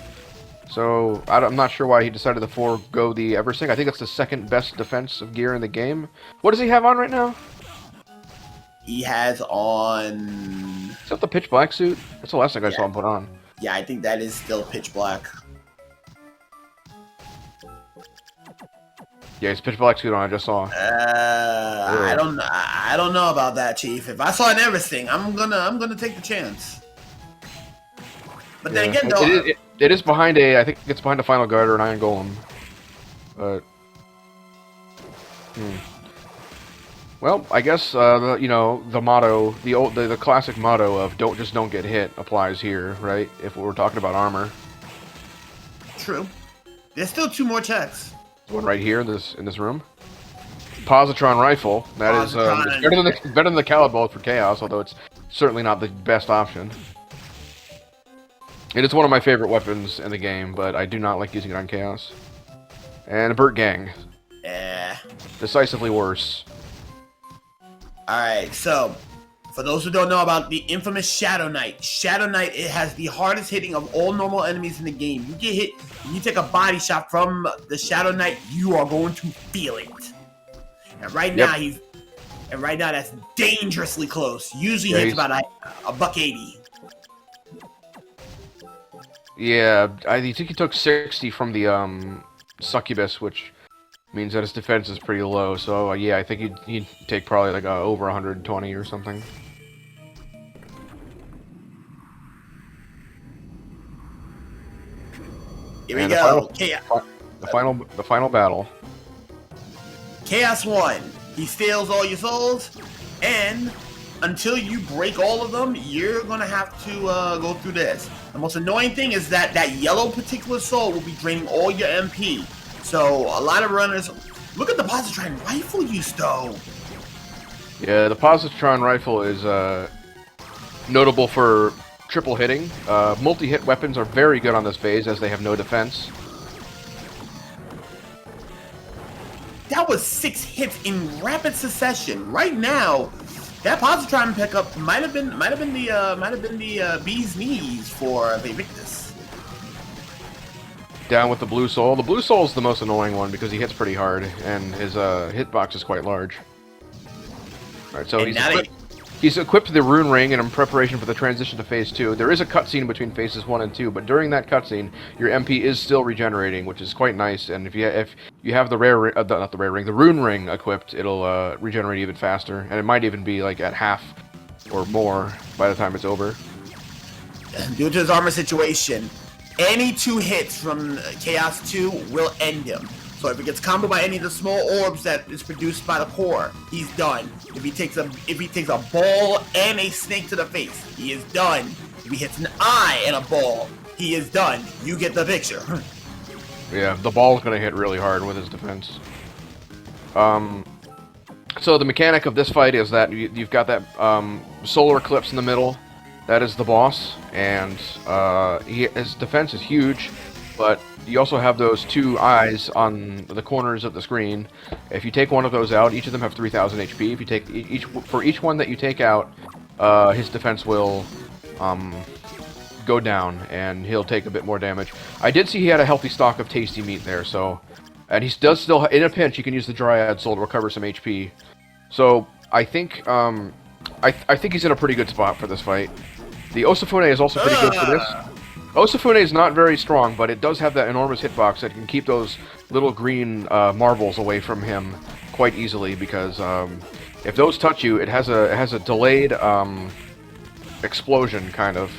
So I'm not sure why he decided to forego the Eversing. I think it's the second best defensive gear in the game. What does he have on right now? He has on... Is that the pitch black suit? That's the last thing I saw him put on. Yeah, I think that is still pitch black. Yeah, he's pitch black suit on. I just saw. I don't know about that, Chief. If I saw an everything, I'm gonna take the chance. But then again, though, it is behind a. I think it's behind a final guard or an iron golem. But well, I guess the motto, the classic motto of don't get hit applies here, right? If we're talking about armor. True. There's still 2 more checks. One right here in this room. Positron rifle. That is Positron. it's better than the Calibolt for Chaos, although it's certainly not the best option. It is one of my favorite weapons in the game, but I do not like using it on Chaos. And a Burt Gang. Yeah. Decisively worse. Alright, so, for those who don't know about the infamous Shadow Knight, it has the hardest hitting of all normal enemies in the game. You get hit, you take a body shot from the Shadow Knight, you are going to feel it. And right now, that's dangerously close. Usually hits about a $180. Yeah, I think he took 60 from the Succubus, which means that his defense is pretty low. So yeah, I think he'd take probably like over 120 or something. Here we go. The final battle. Chaos 1. He steals all your souls, and until you break all of them, you're gonna have to go through this. The most annoying thing is that yellow particular soul will be draining all your MP. So a lot of runners, look at the positron rifle use though. Yeah, the positron rifle is notable for triple hitting. Multi-hit weapons are very good on this phase as they have no defense. That was 6 hits in rapid succession. Right now, that positron pickup might have been the bee's knees for VaeVictus. Down with the blue soul. The blue soul is the most annoying one because he hits pretty hard and his hitbox is quite large. All right, so he's equipped the rune ring and in preparation for the transition to phase 2. There is a cutscene between phases 1 and 2, but during that cutscene, your MP is still regenerating, which is quite nice. And if you have the the rune ring equipped, it'll regenerate even faster, and it might even be like at half or more by the time it's over. Due to his armor situation, any 2 hits from Chaos 2 will end him. So if it gets comboed by any of the small orbs that is produced by the core, he's done. If he takes a ball and a snake to the face, he is done. If he hits an eye and a ball, he is done. You get the picture. Yeah, the ball's gonna hit really hard with his defense. So the mechanic of this fight is that you've got that solar eclipse in the middle. That is the boss, and his defense is huge, but you also have those 2 eyes on the corners of the screen. If you take one of those out, each of them have 3,000 HP. If you take each one that you take out, his defense will go down, and he'll take a bit more damage. I did see he had a healthy stock of tasty meat there, so, and he does still, in a pinch, he can use the Dryad Soul to recover some HP. So I think I think he's in a pretty good spot for this fight. The Osafune is also pretty good for this. Osafune is not very strong, but it does have that enormous hitbox that can keep those little green marbles away from him quite easily, because if those touch you, it has a delayed explosion, kind of.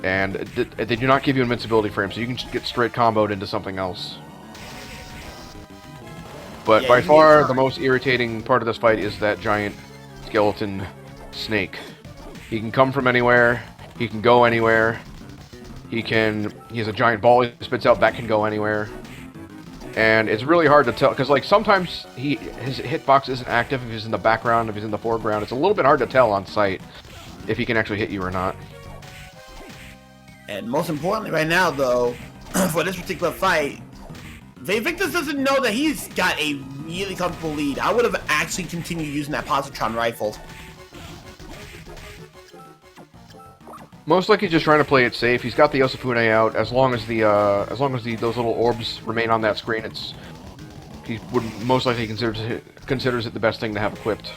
And they do not give you invincibility frame, so you can just get straight comboed into something else. But yeah, by far, the most irritating part of this fight is that giant skeleton snake. He can come from anywhere, he can go anywhere, he has a giant ball he spits out that can go anywhere. And it's really hard to tell, because like sometimes his hitbox isn't active if he's in the background, if he's in the foreground. It's a little bit hard to tell on sight if he can actually hit you or not. And most importantly right now though, for this particular fight, VaeVictus doesn't know that he's got a really comfortable lead. I would have actually continued using that positron rifle. Most likely just trying to play it safe. He's got the Osafune out. As long as those little orbs remain on that screen, he would most likely considers it the best thing to have equipped.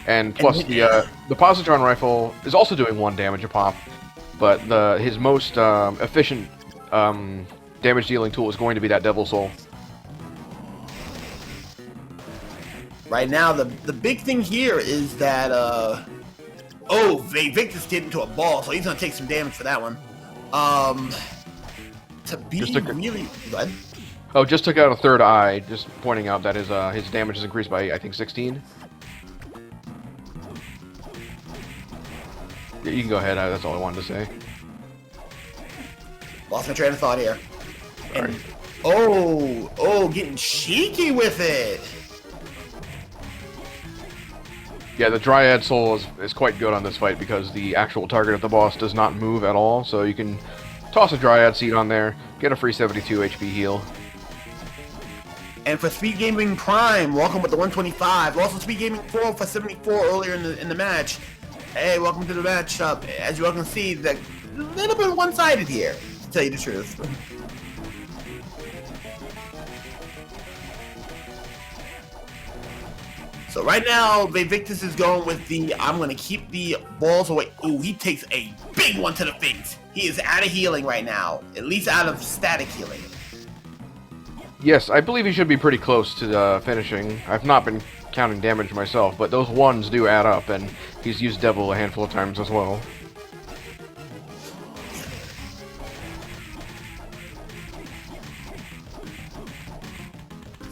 And plus the positron rifle is also doing 1 damage a pop, but his most efficient damage dealing tool is going to be that Devil Soul. Right now, the big thing here is that VaeVictus get into a ball, so he's gonna take some damage for that one. To be really good. Oh, just took out a 3rd eye. Just pointing out that his damage is increased by I think 16. Yeah, you can go ahead. That's all I wanted to say. Lost my train of thought here. And Oh, getting cheeky with it. Yeah, the Dryad Soul is quite good on this fight because the actual target of the boss does not move at all, so you can toss a Dryad Seed on there, get a free 72 HP heal. And for SpeedGaming Prime, welcome with the 125. Also SpeedGaming 4 for 74 earlier in the match. Hey, welcome to the matchup. As you all can see, a little bit one-sided here, to tell you the truth. So right now, VaeVictus is going with the, I'm going to keep the balls away. Ooh, he takes a big one to the face. He is out of healing right now, at least out of static healing. Yes, I believe he should be pretty close to finishing. I've not been counting damage myself, but those ones do add up, and he's used Devil a handful of times as well.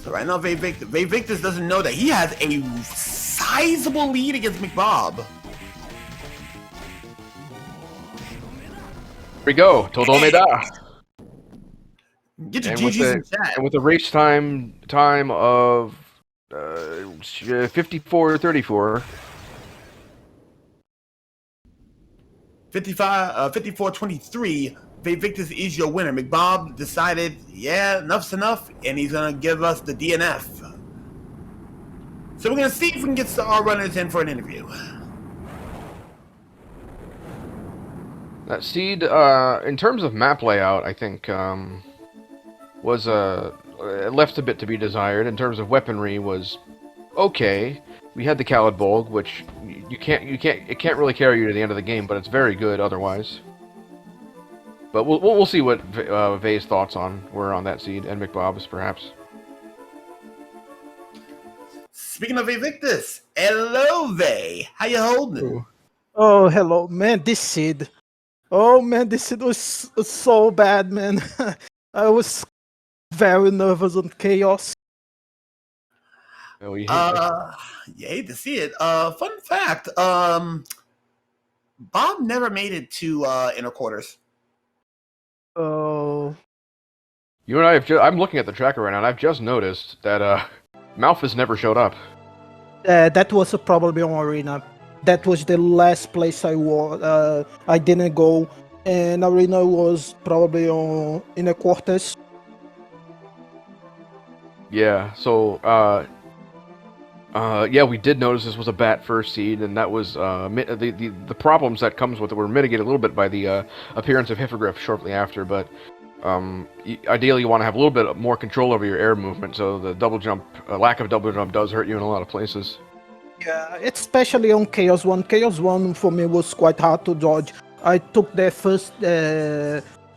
So right now, VaeVictus doesn't know that he has a sizable lead against McBob. Here we go, Todo Me Da. Get your GG's in chat. And with a race time of 54:34. 54-23, VaeVictus is your winner. McBob decided, yeah, enough's enough, and he's gonna give us the DNF. So we're gonna see if we can get our runners in for an interview. That seed, in terms of map layout, I think, was left a bit to be desired. In terms of weaponry, was okay. We had the Khalid Bolg, which it can't really carry you to the end of the game, but it's very good otherwise. But we'll see what Vae's thoughts were on that seed, and McBob's perhaps. Speaking of VaeVictus, hello Vae, how you holding? Ooh. Oh, hello, man. This seed. Oh man, this seed was so bad, man. I was very nervous on Chaos. Oh, you hate to see it. Fun fact, Bob never made it to inner quarters. Oh. You and I I'm looking at the tracker right now, and I've just noticed that Malphus never showed up. That was probably on Arena. That was the last place I was. I didn't go, and Arena was probably on inner quarters. Yeah. So, yeah, we did notice this was a bat first seed, and that was the problems that comes with it were mitigated a little bit by the appearance of Hippogriff shortly after. But ideally, you want to have a little bit more control over your air movement, so the double jump, lack of double jump, does hurt you in a lot of places. Yeah, especially on Chaos 1. Chaos 1 for me was quite hard to dodge. I took the first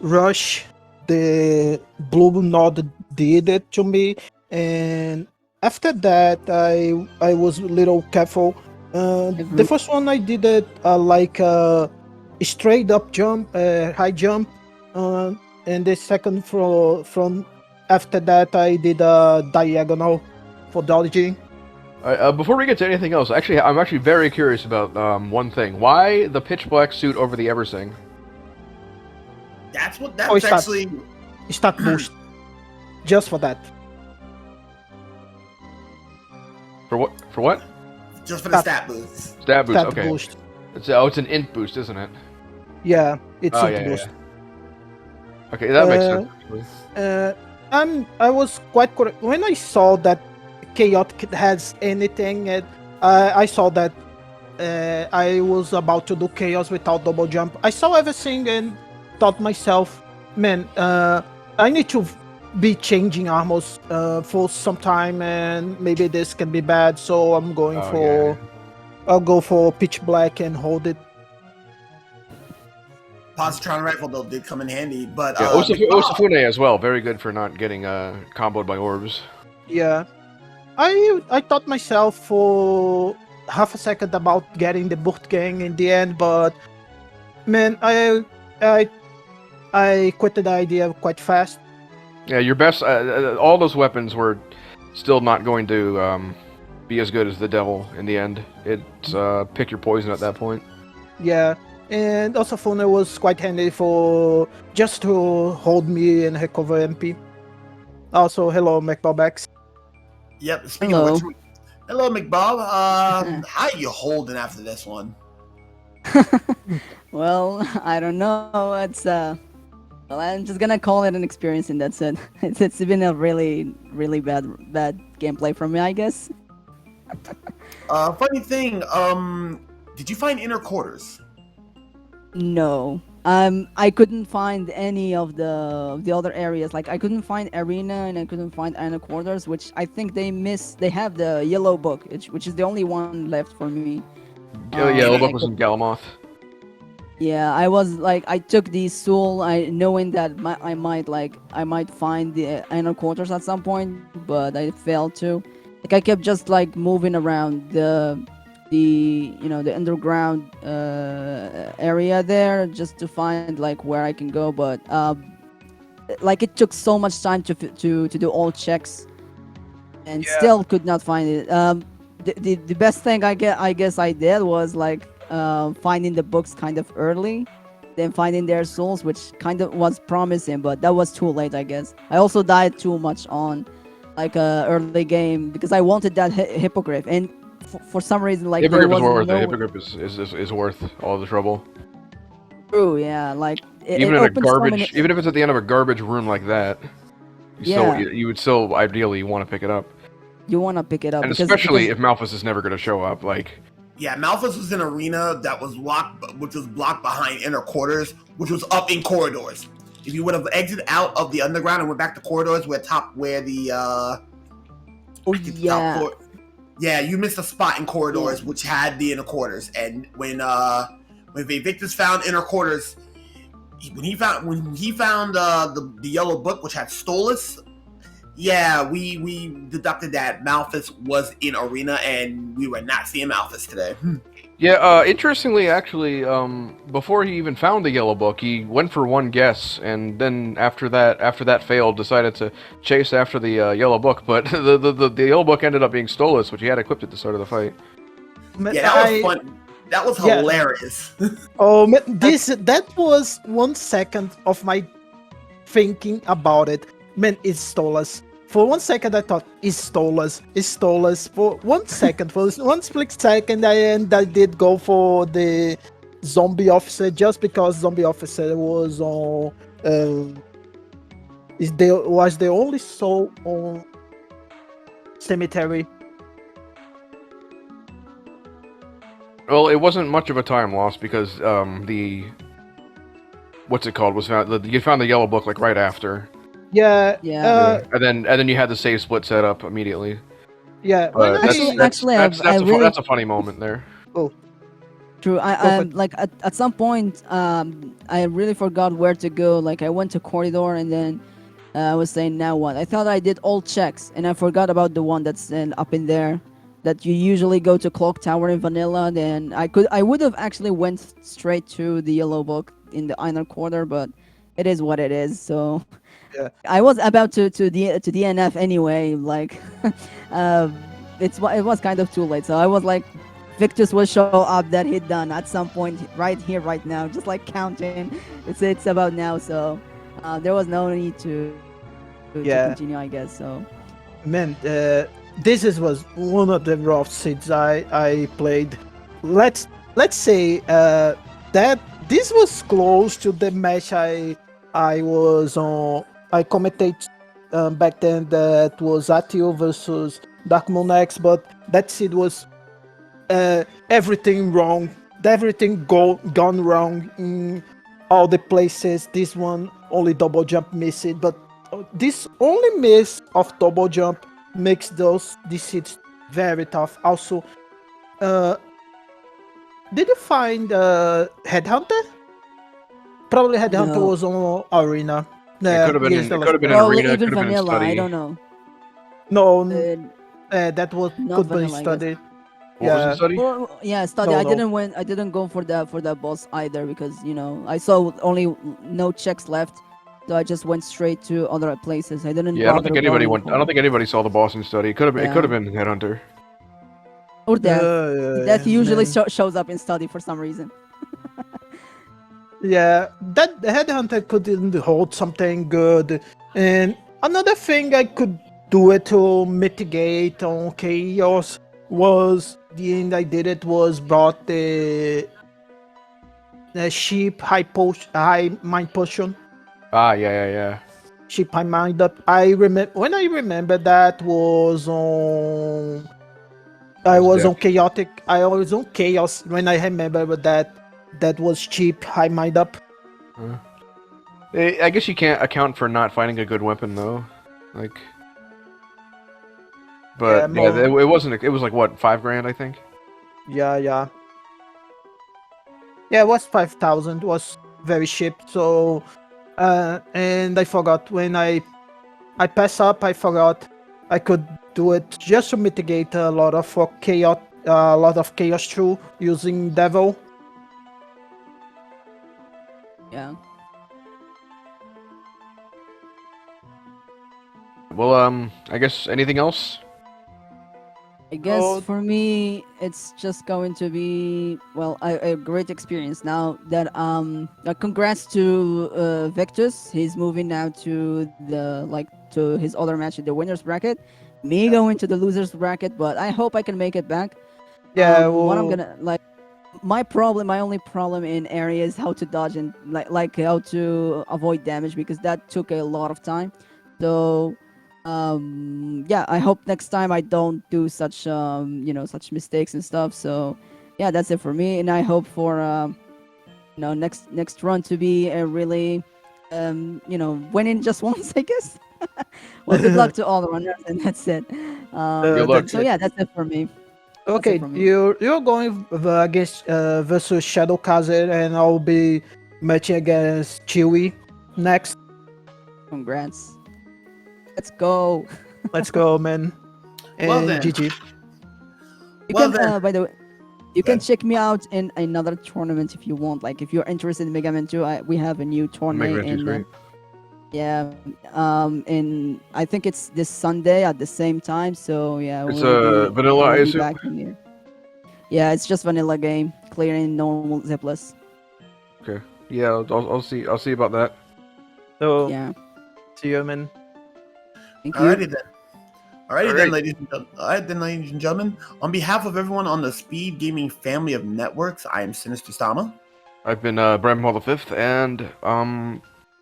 rush, the blue node did it to me, and after that I was a little careful. The first one I did it like a straight up jump, high jump, and the second from after that I did a diagonal for dodging. Before we get to anything else, I'm actually very curious about one thing. Why the pitch black suit over the Eversing? That's actually stat boost. Just for that. For what? For what? Just for the stat boost. Stat boost. Stat Okay. boost. It's an int boost, isn't it? Yeah, it's Oh, int boost. Yeah. Okay, that makes sense. I was quite correct when I saw that Chaotic has anything. I saw that I was about to do Chaos without double jump. I saw everything and thought myself, man, I need to be changing armors for some time, and maybe this can be bad. So I'm going I'll go for pitch black and hold it. Positron rifle though did come in handy, but Yeah, Osafune as well. Very good for not getting comboed by orbs. Yeah. I thought myself for half a second about getting the boot gang in the end, but man, I quit the idea quite fast. Yeah, your best. All those weapons were still not going to be as good as the devil in the end. It's pick your poison at that point. Yeah, and also Fune was quite handy for just to hold me and recover MP. Also, hello, McBobX. Yep. Speaking Hello. of which, hello, McBob. How you holding after this one? Well, I don't know. It's well, I'm just gonna call it an experience, and that's it. It's been a really bad gameplay from me, I guess. Funny thing. Did you find inner quarters? No. I couldn't find any of the other areas. Like I couldn't find arena and I couldn't find inner quarters, which I think they miss. They have the yellow book, which is the only one left for me. Oh, yeah, I Lubbock was in could- Galamoth. Yeah, I was like, I took the soul, knowing that I might find the inner quarters at some point, but I failed to. Like I kept just like moving around the underground area there just to find like where I can go, but like it took so much time to do all checks, and Yeah. still could not find it. The best thing I guess I did was like finding the books kind of early, then finding their souls, which kind of was promising, but that was too late, I guess. I also died too much on like early game because I wanted that hippogriff, and for some reason like there Hippogriff is was worth no it. Hippogriff is worth all the trouble. true, yeah, like Even it in a opens so garbage, many- even if it's at the end of a garbage room like that, Yeah. you would still ideally want to pick it up. you want to pick it up And because, especially because if Malphus is never going to show up. Like, Yeah, Malphus was in arena that was which was blocked behind inner quarters, which was up in corridors. If you would have exited out of the underground and went back to corridors where the oh I think the top yeah, floor- yeah, you missed a spot in corridors which had the inner quarters. And when VaeVictus found inner quarters, when he found the yellow book which had Stolas, yeah, we deducted that Malphus was in arena and we were not seeing Malphus today. yeah, interestingly, actually, before he even found the yellow book, he went for one guess, and then after that failed, decided to chase after the yellow book. But the yellow book ended up being Stolas, which he had equipped at the start of the fight. Man, Yeah, that was fun. That was Yeah. hilarious. Oh man, that was 1 second of my thinking about it. Man, it's Stolas. For 1 second, I thought it's Stolas. It's Stolas. For 1 second, for 1 split second, I did go for the zombie officer just because zombie officer was on. Was the only soul on cemetery. Well, it wasn't much of a time loss because the what's it called was found. You found the yellow book like right after. Yeah. Yeah. And then you had the save split set up immediately. Yeah. Uh, when I- that's a funny moment there. True. Go for it. Like at some point, I really forgot where to go. Like I went to corridor and then I was saying now what? I thought I did all checks and I forgot about the one that's up in there. That you usually go to Clock Tower in vanilla. Then I would have actually went straight to the yellow book in the inner quarter, but it is what it is. So Yeah. I was about to DNF anyway. Like it was kind of too late. So I was like. Victus will show up that he'd done at some point right here, right now, just like counting. It's about now, so there was no need to continue, I guess. So Man, was one of the rough seeds I played. Let's say that this was close to the match I was on. I commented back then that was Atio versus Dark Moon X, but that seed was everything wrong. Everything gone wrong in all the places. This one only double jump missed, but this only miss of double jump makes these seeds very tough. Also, did you find Headhunter? Probably Headhunter No. was on Arena. It could have been. he is the It last could have been player. an probably arena. It even could have been in vanilla. I study. don't know. No, that was Not could be vanilla, I guess. studied. What was Yeah. it, study? Well, yeah, study. No, I no. didn't win. I didn't go for that boss either because I saw only no checks left, so I just went straight to other places. I didn't. Yeah, I don't bother think anybody going went. I don't think anybody saw the boss in study. It could have been. It Yeah. could have been Headhunter. or death. Death usually shows up in study for some reason. Yeah, that the Headhunter couldn't hold something good, and Another thing I could do it to mitigate on chaos was the end I did it was brought the sheep high mind potion. Ah, yeah. Sheep high mind up. I remember that was on. I was on chaotic. I was on chaos when I remember that was cheap high mind up. I guess you can't account for not finding a good weapon though, like. But yeah, it wasn't. It was like what, $5,000, I think. Yeah. Yeah, it was 5,000. Was very cheap. So, and I forgot when I pass up. I forgot I could do it just to mitigate a lot of chaos through using devil. Yeah. Well, I guess anything else? I guess Oh. for me, it's just going to be a great experience. Now that congrats to Victus. He's moving now to to his other match in the winners bracket. Me going to the losers bracket, but I hope I can make it back. Yeah. What I'm gonna my only problem in Aria is how to dodge and like how to avoid damage, because that took a lot of time. So yeah, I hope next time I don't do such such mistakes and stuff. So yeah, that's it for me, and I hope for next run to be a really winning just once, I guess. Well, good luck to all the runners, and that's it. Good luck. So yeah, that's it for me. Okay, for me. you're going against versus Shadow Kazer, and I'll be matching against Chewy next. Congrats. Let's go. Let's go, man. And Well then. GG. You Well can, then. by the way, you can Good. check me out in another tournament if you want. Like, if you're interested in Mega Man 2, we have a new tournament Mega Man 2 's great. yeah, in I think it's this Sunday at the same time. So yeah, It's we'll vanilla, I be assume? back in here. Yeah, it's just vanilla game, clearing normal zipless. Okay. Yeah, I'll see. I'll see about that. So, Yeah, see you, man. thank you. Alrighty then. Alrighty then, Alright. ladies and gentlemen. Alright then, ladies and gentlemen. On behalf of everyone on the Speed Gaming family of networks, I am Sinister Stama. I've been Bram Hall V, and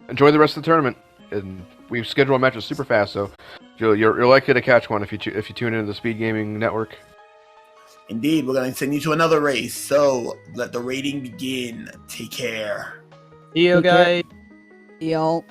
enjoy the rest of the tournament. And we schedule matches super fast, so you're likely to catch one if you tune into the Speed Gaming network. Indeed, we're going to send you to another race. So let the rating begin. Take care. See you, Take care. guys. Y'all.